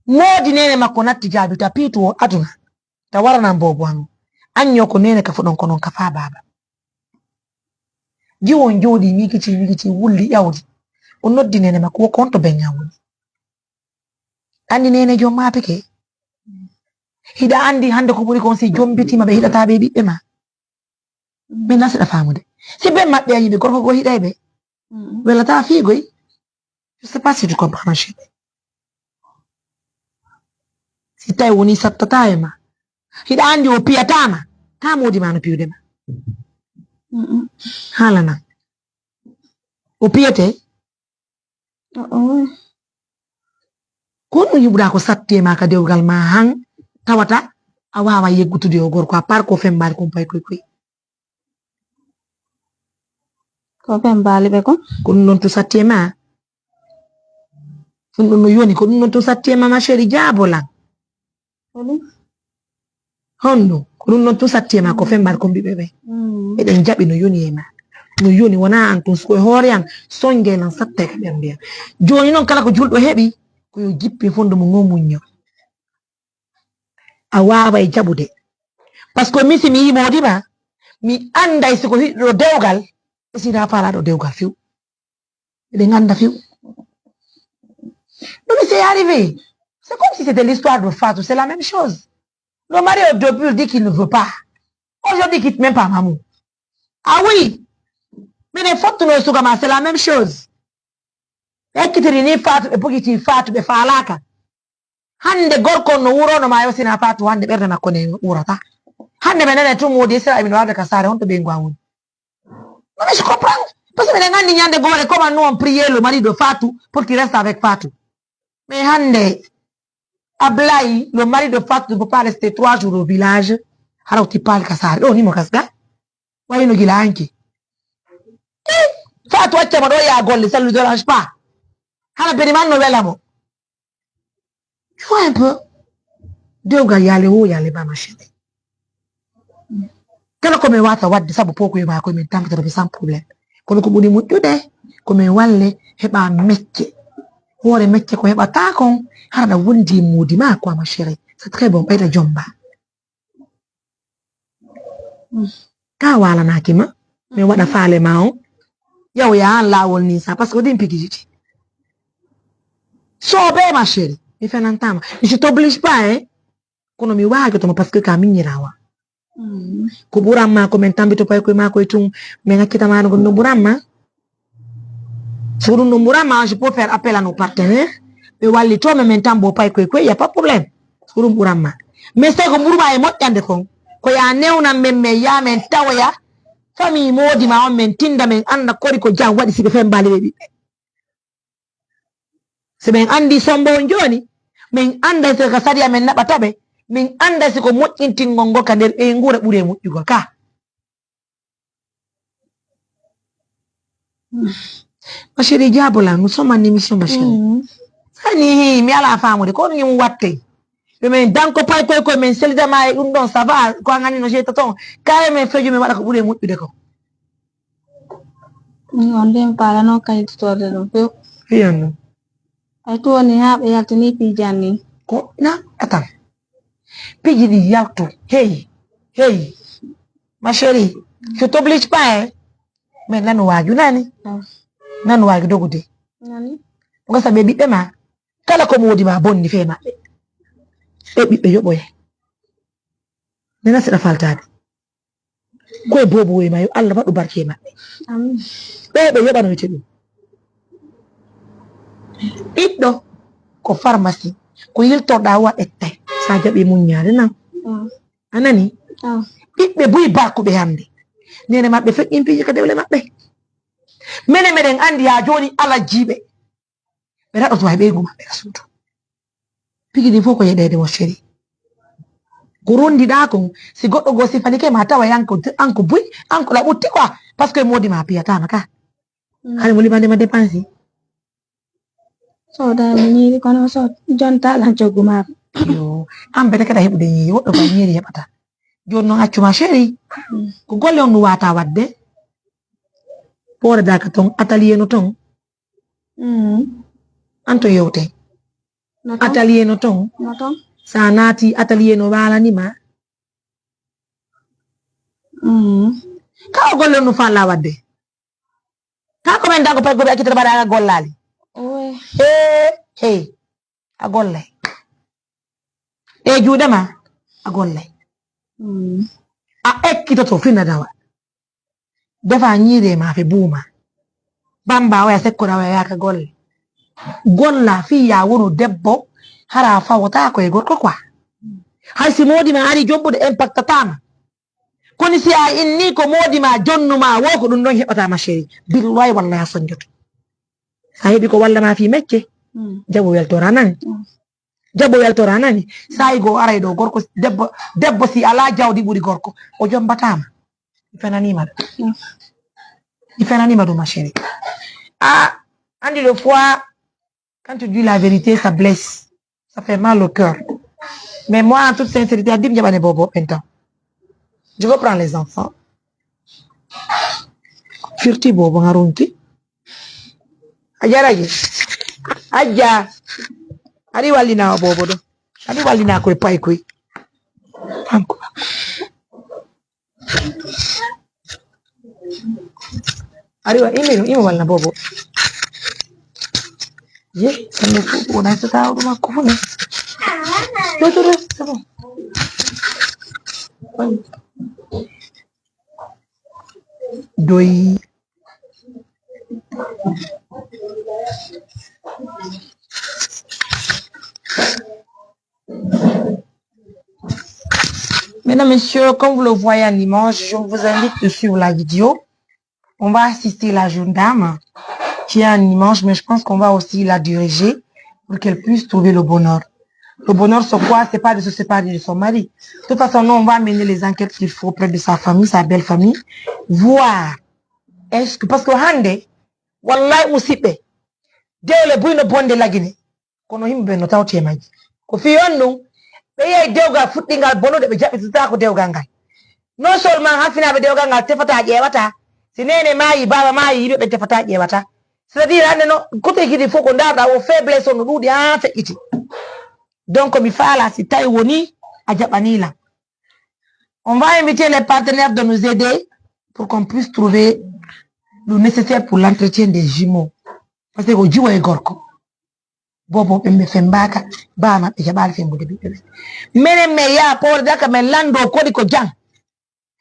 moodi nene makko natti jaabi ta piitu o aduna ta waranan bobo han anyo ko nene ka fuɗon ko non ka fa baba jiwon jooɗi wikiti wulli ƴawdi o noddi nene makko wo konto beña woni andi nene jom mapeke hiɗa andi hande ko ɓuri kon si jombitima ɓe hiɗata ɓe ɓiɓɓe ma min nasiɗa famude si ɓen maɓɓe a yimɓe gorko go hiɗay ɓe welata fiigoy je sais pas si tu comprends ma chérie si tawi woni sattata e ma hiɗa andi o piyatama ta modi ma no piwdema haalana o piyete kono yiɓuɗa ko satti e ma ka dewgal ma han tawata a wawa yeggutude o gorko a part ko fembali kon pay koy ko fembali ɓe kon ko ɗum ɗon to satti e ma ɗum ɗon no yoni ko ɗum ɗon to satti e ma ma chéri jaabolan honɗum ko ɗum ɗon to satti e ma ko fembali kon ɓiɓɓe ɓe eɗen jaɓi no yoni e ma no yoni wona an tun koye hoore an songelan satta ka ɓen mbiya joni noon kala ko julɗo heɓi koyo jippi fondu mo ngomuño a waaway jaɓude par ce que mi si mi yimodima mi anday siko hiɗɗo dewgal e sina faalaɗo dewgal few eɗen anda few non mais c'est arrivé c'est comme si c'était l'histoire de Fatou c'est la même chose le mari au début dit qu'il ne veut pas aujourd'hui il quitte même pas Mamou ah oui mais les fautes no sugama c'est la même chose ekkitiri ni Fatou ɓe pogiti Fatou ɓe faalaka hande gorko no wurono ma yo sina Fatou hande ɓerde makko ne wurata hande ɓe nane tum wodi sera min wawde ka sare honto ɓe ngwa woni non mais je comprends parce que minen andi ñande gore comment nous on priait le mari de Fatou pour qu'il reste avec Fatou mais hande Ablaye le mari de Fatou ne peut pas rester 3 jours au village hara uti pal ka sare ɗo ni mo kasga wayno gila hanki Fatou accama ɗo ya golle ça ne lui dérange pas hana beniman no welamo tu vois un peu dewgal yale wo yale ba ma chérie kala ko min wata wadde saabu pokoye ma koye min tampitata sans probléme kono ko ɓuri moƴƴude komin walle heɓa mecce hoore mecce ko heɓata kon haraɗa wondi moodi ma quoi ma chérie c'est très bon ɓeyda jomba ka walanakima min waɗa faale ma o yaw ya an lawol ni sa par ce que ɗin pigijiti soɓe ma chérie mi fenantama je t'oblige pas hein kono mi waagatomo par ce que ka miñirawa ko ɓuranma komin tambito pay koye ma koye tun min hakkitama no no ɓuranma so ɗum no ɓuranma je peux faire appel à nos partenaires ɓe wallitome min tan bo pay koye koye y a pas problème so ɗum ɓuranma mais so ko ɓurma e moƴƴande kon ko ya newnan men min yamen tawoya famille modima on min tinda min anda kori ko jam waɗi siɓe fen mbali ɓe ɓiɓɓe so min andi sombo on joni min anda so ka sadi amen naɓataɓe min anda siko moƴƴintingol ngol ka nder ɓeygure ɓuuri e moƴƴugol ka ma chérie Diabola nous sommes en émission ma chérie sani mi ala famude ko ɗum watte min danko pay koye koye min selidama e ɗum ɗon ça va ko an no jeyta toon kaye min feejo min waɗa ko ɓuuri e moƴƴude ko on nden palano kayititorde ɗum few fiyan noon ay to woni ha ɓe yaltini pijan ni ko na atan piji ɗi yaltu hey ma chérie je t'oblige pas hein mais nanu waaju nani nanu waaju dogude ko gasa ɓe ɓiɓɓe ma kala ko moodi ma bonni fe maɓɓe ɓe ɓiɓɓe yoɓoye nena seɗa faltade koye boboye ma yo Allah waɗu barke e maɓɓe ɓe yoɓanoyte ɗum ɓiɗɗo ko pharmacie ko yiltorɗa wa ƴettay sa jaɓi muññade nan anani ɓiɓɓe buy bakkuɓe hande nene maɓɓe feƴƴin piiji ka dewle maɓɓe minen meɗen andi ha joni ala jiiɓe ɓe raɗoto hay ɓeygu maɓɓe ka suudu pigi ɗi fof ko yeɗede mo chéri ko rondiɗa kon si goɗɗo go sifanike ma tawa anko buy anko la ɓutti quoi par ce que modi ma piyatama ka hani mo limandema dépense so da ñiiri kono so jontaɗan coggu maako yo an bete keɗa heɓude ñiiri woɗɗo ko ñiiri heɓata joni noon accuma chéri ko golle on no wata wadde ɓooredaka ton atelier no ton an to yewte atelier no ton sa naati atelier no walanima ka o golle on no falla wadde ka ko men danko pay goɓe accitata mbaɗa gollali he a golle e juuɗe ma a golle a ekkitoto finna dawa defa ñiire ma fe buuma bamba waya sekkoɗa waya yaka golle golla fi ya wono debbo hara fawota koye gorko quoi hay si modi ma ari jobbude impactatama koni si a inni ko modi ma jonnuma wo ko ɗum ɗon heɓatama chéri billahi wallahi a soñjoto a heeɓi ko wallama fi mecce jabo weltora nani jabo weltora nani sayi go aray ɗo gorko debbo si ala jawdi ɓuuri gorko o jombatama mi fenanima ɗum ma chéri andi le fois quand tu dis la vérité ça blesse ça fait mal au cœur mais moi en toute sincérité adim jabane bobo pentan je veux prendre les enfants firti bobo ngarunti ajaraji aja ari wallina bobo do ari wallina koy pay koy anko ari wa imo walna bobo ye kande fu wona so taw dum ko fu ne do c'est bon doy Mesdames, Messieurs, comme vous le voyez en image, je vous invite de suivre la vidéo. On va assister la jeune dame qui est en image, mais je pense qu'on va aussi la diriger pour qu'elle puisse trouver le bonheur. Le bonheur, c'est quoi? C'est pas de se séparer de son mari. De toute façon, nous, on va mener les enquêtes qu'il faut auprès de sa famille, sa belle famille, voir est-ce que, parce que hande, wallahi musibe, dewle buyno bonde lagine, kono himbe no tawti maji. Ko fi on non, be yey dewgal fuddingal bonude be jabbitata ko dewgal ngal. Non seulement hafina be dewgal ngal tefata ƴewata, si nene mayi baba mayi yibe be tefata ƴewata. C'est-à-dire hande no côté kidi foko ndarda o faiblesse on dudi ha fe'iti. Donc mi fala si tay woni a jabanila. On va inviter les partenaires de nous aider pour qu'on puisse trouver le nécessaire pour l'entretien des jumeaux. Parce que au jiwa e gorko. Bobo be me fembaka ba ma be jabal fembude bi be. Menen me ya por daka men lando kodi ko jang.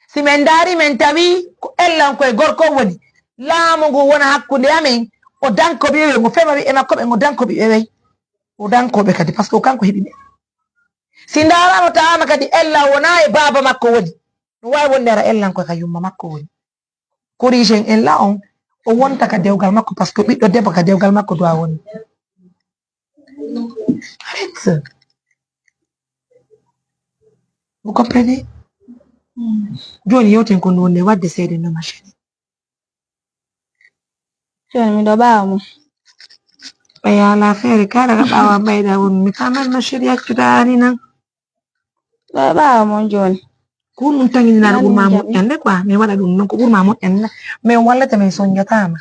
Si men dari men tawi ko ellan ko e gorko woni. Laamu go wona hakkunde amen o danko be mo fema bi e makko be mo danko bi be. O danko be kadi parce que o kanko hebi be. Si ndara no taama kadi ella wona e baba makko woni. No way wondera ellan ko ka yumma makko woni. Corrigen en la on o wonta ka dewgal makko parce que ɓiɗɗo debbo ka dewgal makko do a woni. Arrête. Vous comprenez? Joni yewten ko wonde wadde seede no machine. Joni mi do baawa mo. Ɓaya la feere kala ka ɓawa ɓayda won mi kaman no chéri accutani nan. Do baawa mo joni. Ko ɗum tanginina no ɓurma moƴƴande quoi mi waɗa ɗum non ko ɓurma moƴƴande mais wallata min soñjatama.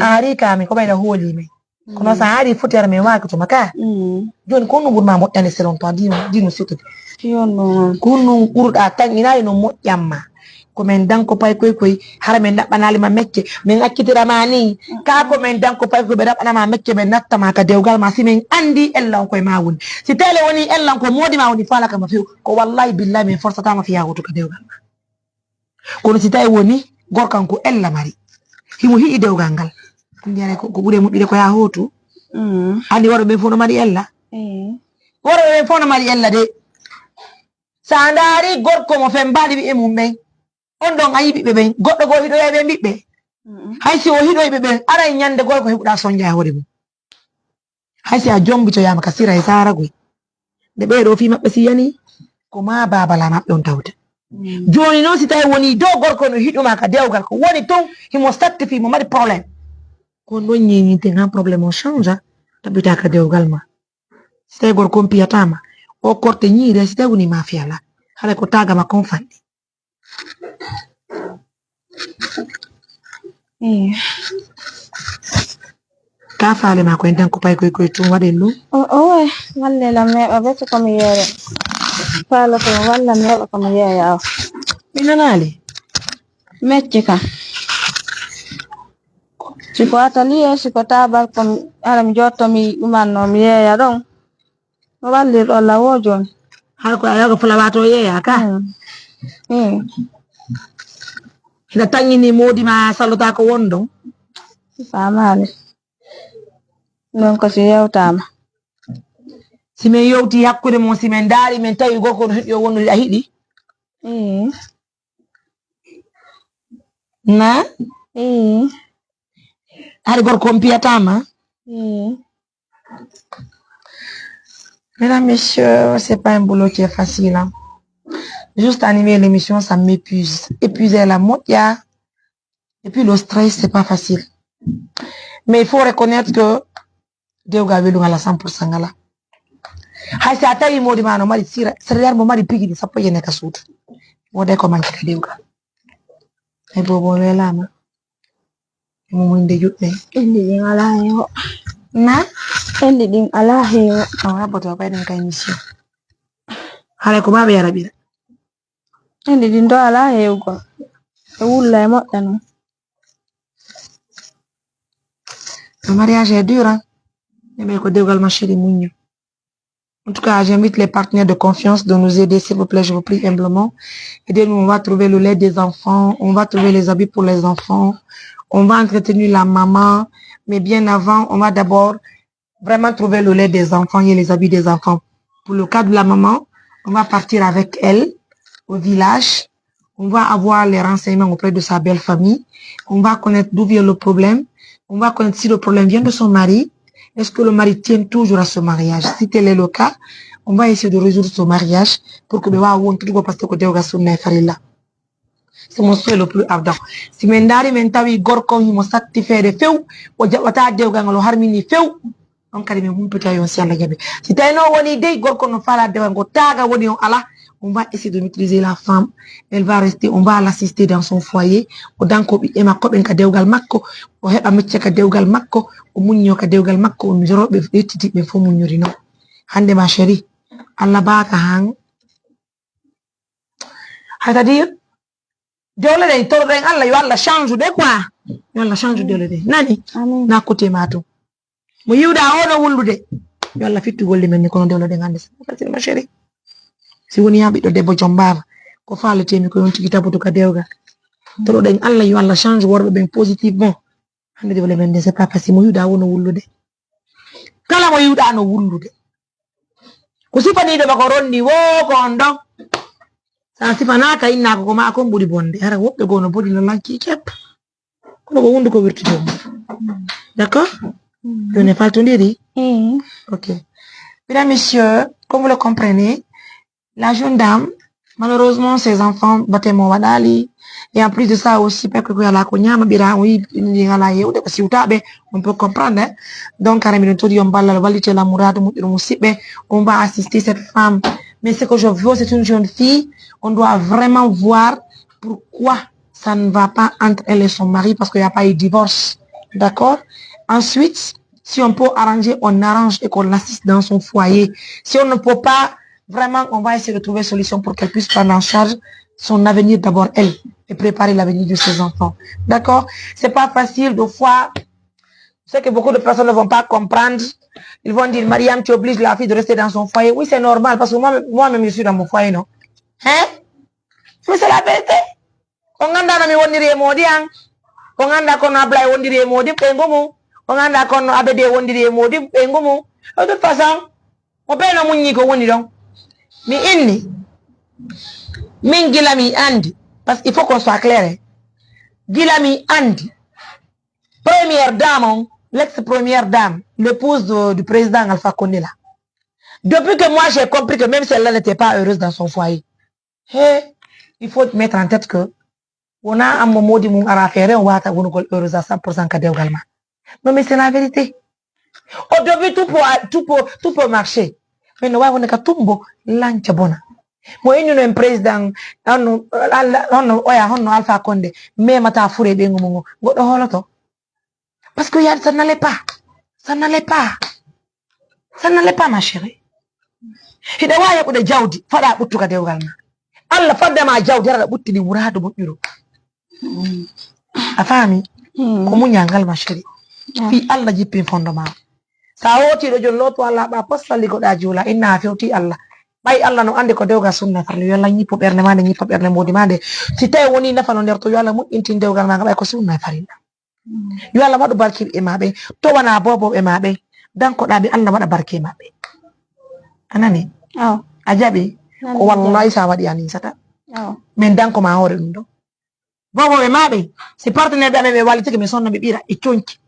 Ari kami ko ɓayda hooli men. Kono sa ari futtere min waki to maka. Joni ko ɗum ɓurma moƴƴande selon toi dino surtout. Ko ɗum ɓurɗa tanginani no moƴƴamma. Ko men danko pay koy hara men ɗaɓɓanalima mecce min accitirama ni ka ko men danko pay koy ɓe ɗaɓɓanama mecce ɓe nattama ka dewgal ma si min andi ellan koye ma woni si tele woni ellan ko modi ma woni falaka ma few ko wallahi billahi min forçatama fiya woto ka dewgal ma kono si tawi woni gorkan ko ella mari himo hi'i dewgal ngal ndiyare ko ɓuure moƴƴude ko ya hotu andi waɗo ɓe fof no mari ella waɗo ɓe fof no mari ella de Sandari gorko mo fembali bi mumbe. On don ayi bi be goddo go hido e be bibbe. Haysi o hido e be ara nyande gorko hebuda sonja hore mu. Haysi a jombi to yama kasira e sara go. De be do fi mabbe si yani ko ma babala mabbe on tawta. Joni no si tay woni do gorko no hido maka dewgal ko woni ton himo statti fi mo mari problème. Ko do nyini te ngam problème o change tabita ka dewgal ma. Si tay gorko piyatama o korte nyire si tay woni mafia la. Hala ko taga ma konfandi. Ka faale ma ko entan ko pay koy tum wade lu walle la me ba beto ko mi yere faala ko walla me ba ko mi yere aw minanali mecce ka siko atali siko tabal ko aram jotto mi umanno mi yeya don walle do la wojon har ko ayago fulawato yeya ka ina tangini modi ma salota ko wondo famale non ko si yewtama si men yewti hakkude mon si men daari men tawi gorko yo wonnude a hidi na har gorko piyatama Mesdames, messieurs, c'est pas un boulot qui est facile. Hein. Juste animer l'émission, ça m'épuise. Épuiser la motia. Et puis le stress, c'est pas facile. Mais il faut reconnaître que Dieu a vu à la 100% là. Hay sa tawi modi mano mari sira siriyar mo mari pigi sappo yene ka suudu wode ko manki ka dewga ay bobo welama mo munde judde indi din ala hewo na indi din ala hewo awra boto bay den kay mission hare ko mabe yarabira indi din do ala hewo ko e wulla e modda no le mariage est dur hein mais ko dewgal ma chérie mugno. En tout cas, j'invite les partenaires de confiance de nous aider, s'il vous plaît, je vous prie humblement. Aidez-nous, on va trouver le lait des enfants, on va trouver les habits pour les enfants, on va entretenir la maman, mais bien avant, on va d'abord vraiment trouver le lait des enfants et les habits des enfants. Pour le cas de la maman, on va partir avec elle au village, on va avoir les renseignements auprès de sa belle famille, on va connaître d'où vient le problème, on va connaître si le problème vient de son mari. Est-ce que le mari tient toujours à ce mariage? Si tel est le cas, on va essayer de résoudre ce mariage pour que le parce que c'est mon souhait le plus ardent. Si mendari mentawi gorko himo satisfaire few o jabata dewga ngalo harmini few on kadi me humpita yon si Allah jabe. Si tayno woni dey gorko no fala dewga ngo taga woni on ala, on va essayer de maîtriser la femme. Elle va rester, on va l'assister dans son foyer. O danko bi ema ko ben ka dewgal makko, o heba mecce ka dewgal makko, o munyo ka dewgal makko, o njorobe etiti be fo munyori no. Hande ma chérie, Allah baka hang. C'est-à-dire dewle den toro den Allah yo Allah change de quoi? Yo Allah change dewle de. Nani? Na côté mato. Mo yiwda hono wullude. Yo Allah fittu golle men ni kono dewle den hande. C'est ma chérie. Si woni yaɓi ɗo debbo jombaba ko faletemi ko yon tigi tabutu ka dewgal to ɗen Allah yo Allah change worɓe ɓen positivement hande dewle men de c'est pas facile mo yiwɗa wono wullude kala mo yiwɗa no wullude ko sifaniɗo bako ronni wo ko on ɗon sa sifanaka innako ko ma kon ɓuuri bonde ara woɓɓe goo no bodi no lanki kepp kono ko hunde ko wirtude d'accord joni faltodiri ok mesdames messieurs comme vous le comprenez. La jeune dame, malheureusement, ses enfants battaient mon wadali. Et en plus de ça aussi, on peut comprendre. Hein? Donc, on va assister cette femme. Mais ce que je veux, c'est une jeune fille. On doit vraiment voir pourquoi ça ne va pas entre elle et son mari parce qu'il n'y a pas eu de divorce. D'accord? Ensuite, si on peut arranger, on arrange et qu'on l'assiste dans son foyer. Si on ne peut pas, vraiment, on va essayer de trouver une solution pour qu'elle puisse prendre en charge son avenir d'abord, elle, et préparer l'avenir de ses enfants. D'accord? C'est pas facile, de fois, c'est que beaucoup de personnes ne vont pas comprendre. Ils vont dire, Mariam, tu obliges la fille de rester dans son foyer. Oui, c'est normal, parce que moi-même, je suis dans mon foyer, non? Hein? Mais c'est la vérité. On a dans mes wondiri modian. On a qu'on a blai wondiri modi, pengomu. On a qu'on a abede wondiri modi, pengomu. De toute façon, on peut la mouni ko wondiri. Mais inni, Min Gilami Andi, parce qu'il faut qu'on soit clair. Gilami Andi, première dame, l'ex-première dame, l'épouse du président Alpha Condé là. Depuis que moi j'ai compris que même celle-là n'était pas heureuse dans son foyer, hey, il faut mettre en tête que on a un moment de mon affaire, on va être heureuse à 100% également. Non, mais c'est la vérité. Au début, tout peut marcher. Mais nous avons un tumbo, l'anche bona. Moi, nous sommes président, on Alpha Condé, mais mata fourré bengo parce que ça n'allait pas. Ça n'allait pas. Ça n'allait pas, ma chérie. Il y a des jaudi, fada butuka de galma. Allah fada ma jaudi ara butti di wurado butiro. Afami, ko munyangal ma chérie. Fi Allah jippin fondement. Sa woti do jolloto Allah ba postali go da jula inna fiuti Allah. Bay Allah no ande ko dewga sunna farli yalla ñippo berne made ñippo berne modi made si tay woni nafano nder to yalla mu intin dewgal ma bay ko sunna farilla. Yalla wadu barki e mabe to wana bobo e mabe dan ko dabi Allah wada barki mabe. Anani? Oh. Ajabi ko wallahi sa wadi ani sata. Oh. Men dan ko ma hore dum do. Bobo e mabe si partenaire be be waliti ke me sonno be bira e cionki.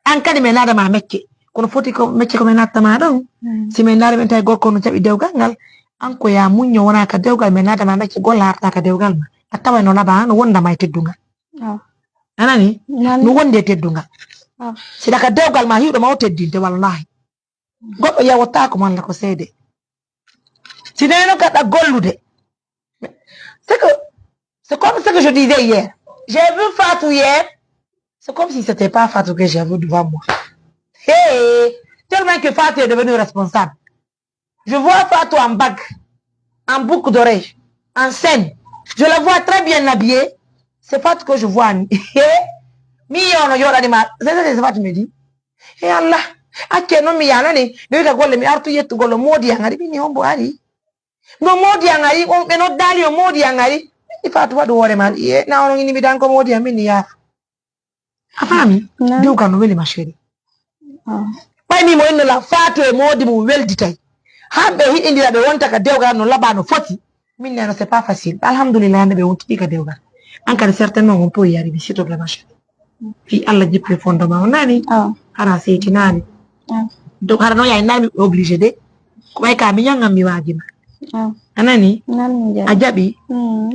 An kadi me nada ma mekke kono foti ko mecce ko men natta ma don si men nada men tay gorko no tabi dewgal ngal an ko ya munyo wona ka dewgal men nada ma mecce golla harta ka dewgal ma attawa no laba no wonda may teddungal. Oh. Anani? No wonde teddungal. Oh. Si daka dewgal ma hiwdo ma teddinte wallahi. Goddo yawata ko man la ko seede. Si neno kada gollude. C'est comme ce que je disais hier. J'ai vu Fatou hier. C'est comme si c'était pas Fatou que j'ai vu devant moi. Hey, tellement que Fatou est devenu responsable. Je vois Fatou en bague, en boucle d'oreille, en scène. Je la vois très bien habillée. C'est Fatou que je vois. C'est ça que Fatou me dit. Et Allah, ake no mi yana ne, de ka golle mi artu yettu gollo modi angari bini hombo ari. No modi angari, on be no dali o modi angari. I Fatou wadu wore man, ye na ono ngini mi dan ko modi amini ya. Afami, do ka no weli ma chérie. Pay mi mo inno la Fatou e modi mu weldi tay. Hambe hi indira be wonta ka dewga no laba no foti. Min no c'est pas facile. Alhamdulillah ne be wonti ka dewga. Ankar certainement on peut y arriver s'il te plaît ma chérie. Fi Allah jippe fondement nani. Ara seyti nani. Donc har no yaay nani obligé de ko bay ka mi nyanga mi wajima. Anani? Ajabi.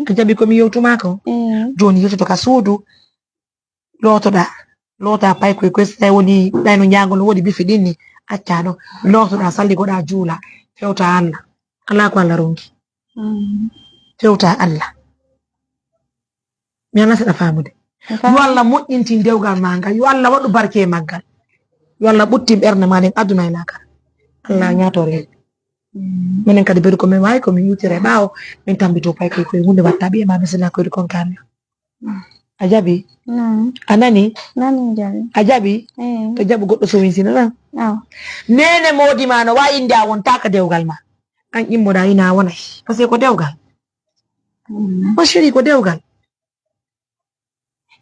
Ajabi ko mi yewtuma ko. Joni yoto ka suudu. Lota pay ko questa woni dai no nyango no wodi bifi dinni accado loto da salli ko da jula fewta Allah. Allah ko Allah ronki. Fewta Allah. Mi ana sada famude. Yo Allah moƴƴintin dewgal manga yo Allah wadu barke maggal. Yo Allah buttim berne maden aduna e laka. Allah nyaatore. Menen kadi beru ko men way ko min yutire baawo min tambito pay ko hunde watta bi e ma bisina ko kon kan. Ajabi? Anani? Nani jabi. Ajabi? To jabu goddo so winsina na. Nene modi ma no wa inde a wonta ka dewgal ma. An immoda ina wonay. Parce que ko dewgal. Mo shiri ko dewgal.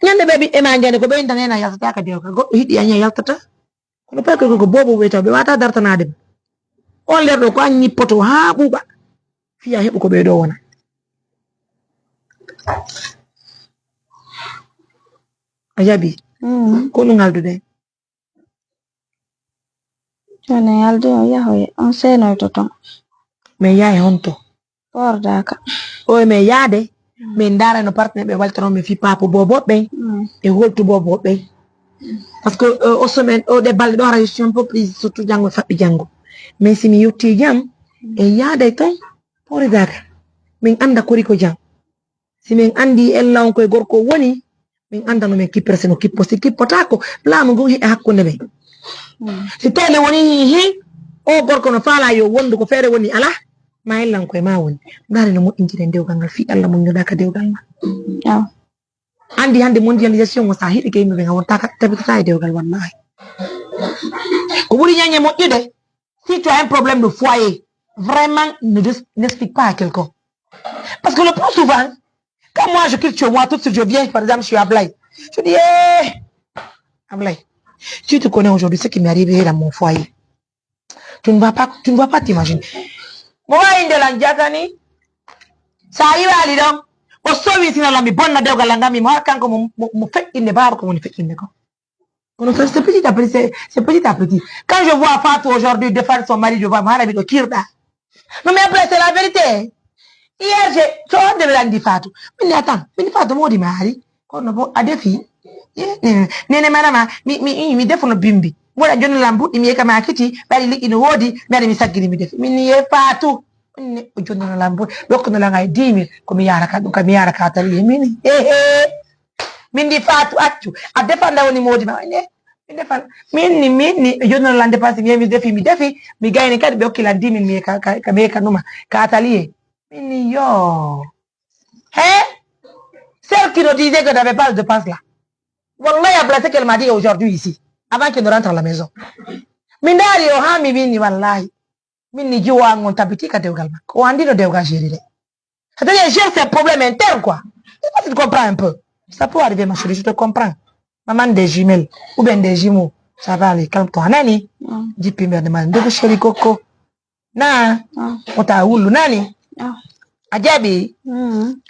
Nyande bebi e ma jande ko be intane na yaltata ka dewgal goddo hidi anya yaltata. Kono pay ko bobo weta be wata dartana dem. On lerdo ko anni poto ha buba. Fiya hebu ko be do wona. Ajabi. Ko no ngaldu de. Jone yalde o yahoye on seno toton. Me yaay honto. Pordaka. O me yaade. Me ndara no partner be waltano me fi papo bobo be. E holtu bobo be. Parce que au semaine au de balle do je suis un peu prise surtout jango fabbi jango. Mais si mi yutti jam e yaade tan pori daka. Min anda kori ko jam. Si min andi ella on ko gorko woni min anda no men kiprese no kippo si kippotako laamu go he hakkunde be. Si tele woni hi o gorko no fala yo wondu ko fere woni ala ma ella ko e ma woni ngare no mo injire dewgal ngal fi Allah mo nyoda ka dewgal ma. Andi hande mondialisation o sa hidi ke yimbe ngawon taka tabita e dewgal wallahi. Ko buri nyanye mo ide si tu as un problème de foyer vraiment n'explique pas à quelqu'un. Parce que le plus souvent quand moi je quitte chez moi, tout de suite je viens, par exemple, je suis à Blaye. Je dis, Ablaye, tu te connais aujourd'hui ce qui m'est arrivé dans mon foyer. Tu ne vas pas t'imaginer. Moi, il de l'andiatani, sa yiwali ɗon o sowi sinalami bonna dewgal al ngami mo har kanko mo feƴƴinde baaba ko woni feƴƴinde ko kono c'est petit à petit c'est petit à petit quand je vois Fatou aujourd'hui défendre son mari je vois mo haraɓi ɗo kirɗa non mais après c'est la vérité hier j'ai so on deɓe andi Fatou minni attends minni Fatou modi maari kono bo a defi nene manama mi defuno bimbi moɗa jonni lam buɗɗi mi yekama kiti ɓaɗi liƴƴi no woodi mi aɗa mi saggiri mi defi minni ye Fatou minni o jonnono lam buɗɗi ɗokkuno lam hay 10 000 komi yaraka ɗum kam mi yaraka tali mini min di Fatou accu a defanda woni modi ma ne mi defan minni jonnono lam dépense mi defi mi gayni kadi ɓe hokkilan 10 000 mi ka mi yekanuma ka atelier minni yo celle qui nous disait que n'avait pas de dépense là wallahi a placé qu'elle m'a dit aujourd'hui ici avant qu'elle ne rentre à la maison mindari o ha mi winni wallahi minni jiwa ngon tabitika dewgal makko o andino dewgal géri de c'est-à-dire gère ses problèmes internes quoi tu comprends un peu ça peut arriver ma chérie je te comprends maman des jumelles ou bien des jumeaux ça va aller calme-toi nani jipi merde man ndugu chérie coco na ota hulu nani ajabi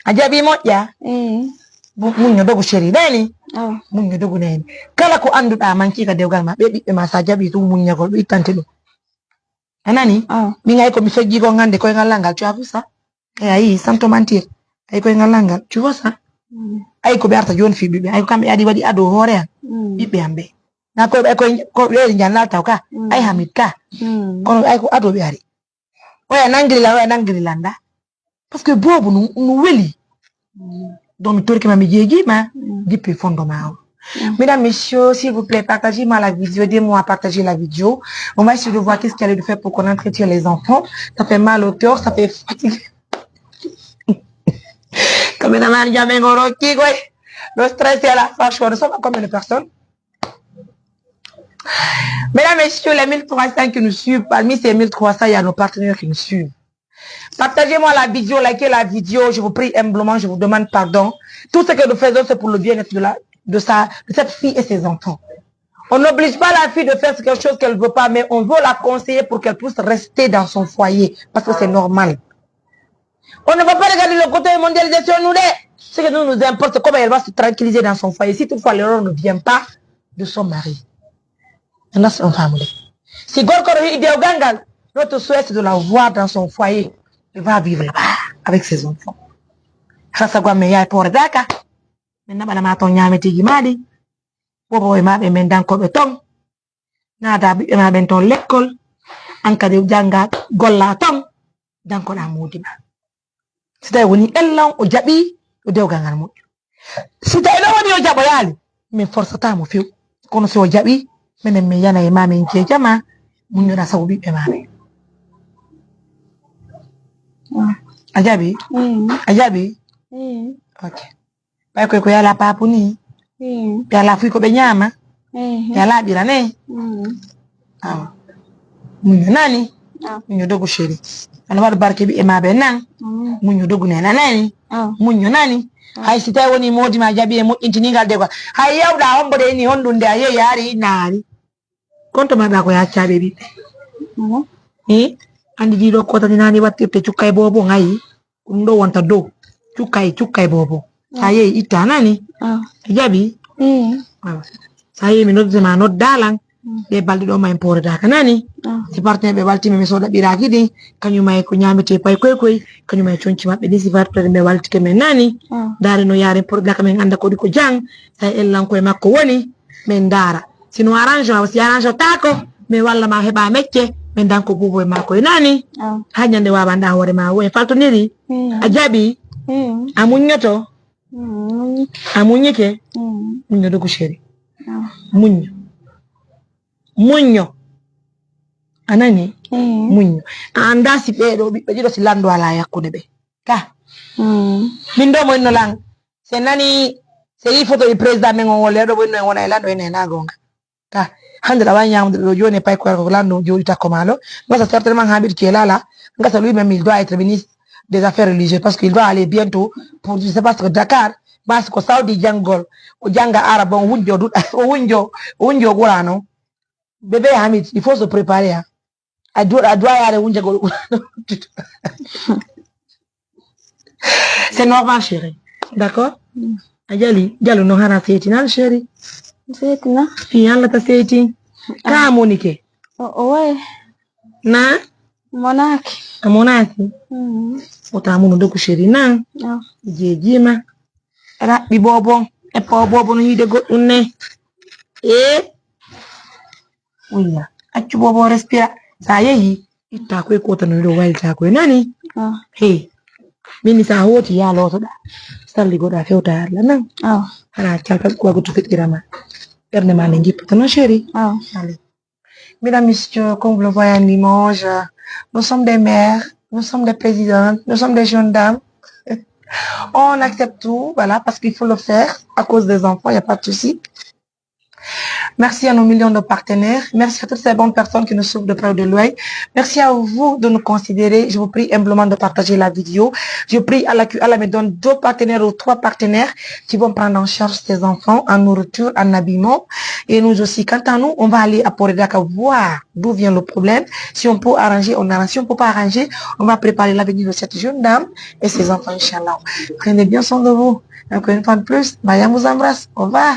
moƴƴa muñño dogu chéri nani muñño dogu nani kala ko anduɗa mankiika dewgal ma ɓe ɓiɓɓe ma sa jaɓi tum muññagol ɓe ittante ɗum anani min ay komi fejji ko ngande koyngal ngal tu as vu ça e ayi sans te mentir ay koyngal ngal tu vois ça ay ko ɓe arta joni fi ɓiɓɓe ay ko kamɓe adi waɗi ado hoore an ɓiɓɓe am ɓe na koy ko ɓeeri jannal taw ka ay hamid ka kono ay ko ado ɓe ari oya nangiri landa parce que boobu nu weli donc mi torki ma mi jeegima depuis fondement o mesdames messieurs s'il vous plaît partagez-moi la vidéo aidez-moi à partager la vidéo on va essayer de voir qu'est-ce qu'il y a de faire pour qu'on entretient les enfants ça fait mal au cœur ça fait fatiguer comme man jamais ngoroki quoi le stress et la franchement nous sommes combien de personnes mesdames messieurs les 1300 qui nous suivent parmi ces 1300 il y a nos partenaires qui nous suivent. Partagez-moi la vidéo, likez la vidéo, je vous prie humblement, je vous demande pardon. Tout ce que nous faisons, c'est pour le bien-être de cette fille et ses enfants. On n'oblige pas la fille de faire quelque chose qu'elle ne veut pas, mais on veut la conseiller pour qu'elle puisse rester dans son foyer, parce que c'est normal. On ne va pas regarder le côté mondialisation, nous. Ce qui nous importe, c'est comment elle va se tranquilliser dans son foyer, si toutefois l'erreur ne vient pas de son mari. Si Gorkoro Ideo Gangal, notre souhait, c'est de la voir dans son foyer. Elle va vivre là-bas avec ses enfants. Sasa kwa meya pour daka. Menna bana ma ton nyame tigi madi. Bobo e ma be men dan ko be ton. Na da bi ma ben ton l'école. Anka de janga golla ton. Dan ko na modi ba. Sita woni ellan o jabi o dew gangal mo. Sita ina woni o jabo yali. Me force ta mo fi. Kono so jabi menen me yana e ma men ke jama mun yona sawu bi be ma be. Ajabi? Ajabi? Ok. Pai ko yala papu ni? Yala fui ko be nyama? Yala bila ne? Awa. Munyo nani? Munyo dogu shiri. Ana wadu barke bi ema be nan? Munyo dogu nena nani? Munyo nani? Hay sita woni modi ma jabi e mo intiningal de ko. Hay yawda hombo de ni hondunde aye yari nari. Konto ma ba ko ya chabe bi. Andi di do kota nani wattirte cukkay bobo ngayi ndo wonta do cukkay bobo aye ita nani jabi saye mi nodde ma noddalan be balde do ma impore da kanani si partenaire be walti mi soda biraki di kanyuma ko nyamete pay koy kanyuma chonci mabbe di si partenaire be walti ke men nani dare no yare pour da kamen anda ko di ko jang say ellan koy makko woni men dara sino arrange o si arrange tako me walla ma heba mecce men dan ko bubo ma ko nani hanyande wa banda hore ma wo faltoniri ajabi amunyoto amunyeke munyo do ko sheri munyo anani munyo anda si be do jido si lando ala yakkude be ka min do mo no lang se nani se yi photo di president men on wole do bonno wona e lando ene na gonga ka hande la wanyam do joni pay ko lando jodi takko malo ngasa certainement habit qui est là ngasa lui même il doit être ministre des affaires religieuses parce qu'il doit aller bientôt pour je sais pas que Dakar parce que Saudi jangol o janga arabe on wunjo du wunjo gurano bébé Hamid il faut se préparer hein a doit y aller wunjo gurano C'est normal, chérie. D'accord? Ajali, jalo no hana seti nan chérie. Seti na? Fiyan la ta seti. Ka monike. Ouais. Na? Monaki. Monaki. Ota muno doku chérie na. Jejima. Ra bi bobo. E po bobo no hide go unne. Oya. Accu bobo respira. Sa yeyi. Itta ko ko tan do walta ko nani. Hey. Mini sa hoti ya loto da. Salli go da fewta la nan. Ara calcal ko go tukit girama. Perne ma nengi potano chérie. Allez. Mesdames, messieurs, comme vous le voyez en image, nous sommes des mères, nous sommes des présidentes, nous sommes des jeunes dames. On accepte tout, voilà, parce qu'il faut le faire à cause des enfants, il n'y a pas de souci. Merci à nos millions de partenaires. Merci à toutes ces bonnes personnes qui nous suivent de près ou de loin. Merci à vous de nous considérer. Je vous prie humblement de partager la vidéo. Je prie à Allah me donne 2 partenaires ou 3 partenaires qui vont prendre en charge ces enfants en nourriture, en habillement. Et nous aussi, quant à nous, on va aller à Poredaka voir d'où vient le problème. Si on peut arranger, on arrange. Si on ne peut pas arranger, on va préparer l'avenir de cette jeune dame et ses enfants, Inch'Allah. Prenez bien soin de vous. Encore une fois de plus, Maya vous embrasse. Au revoir.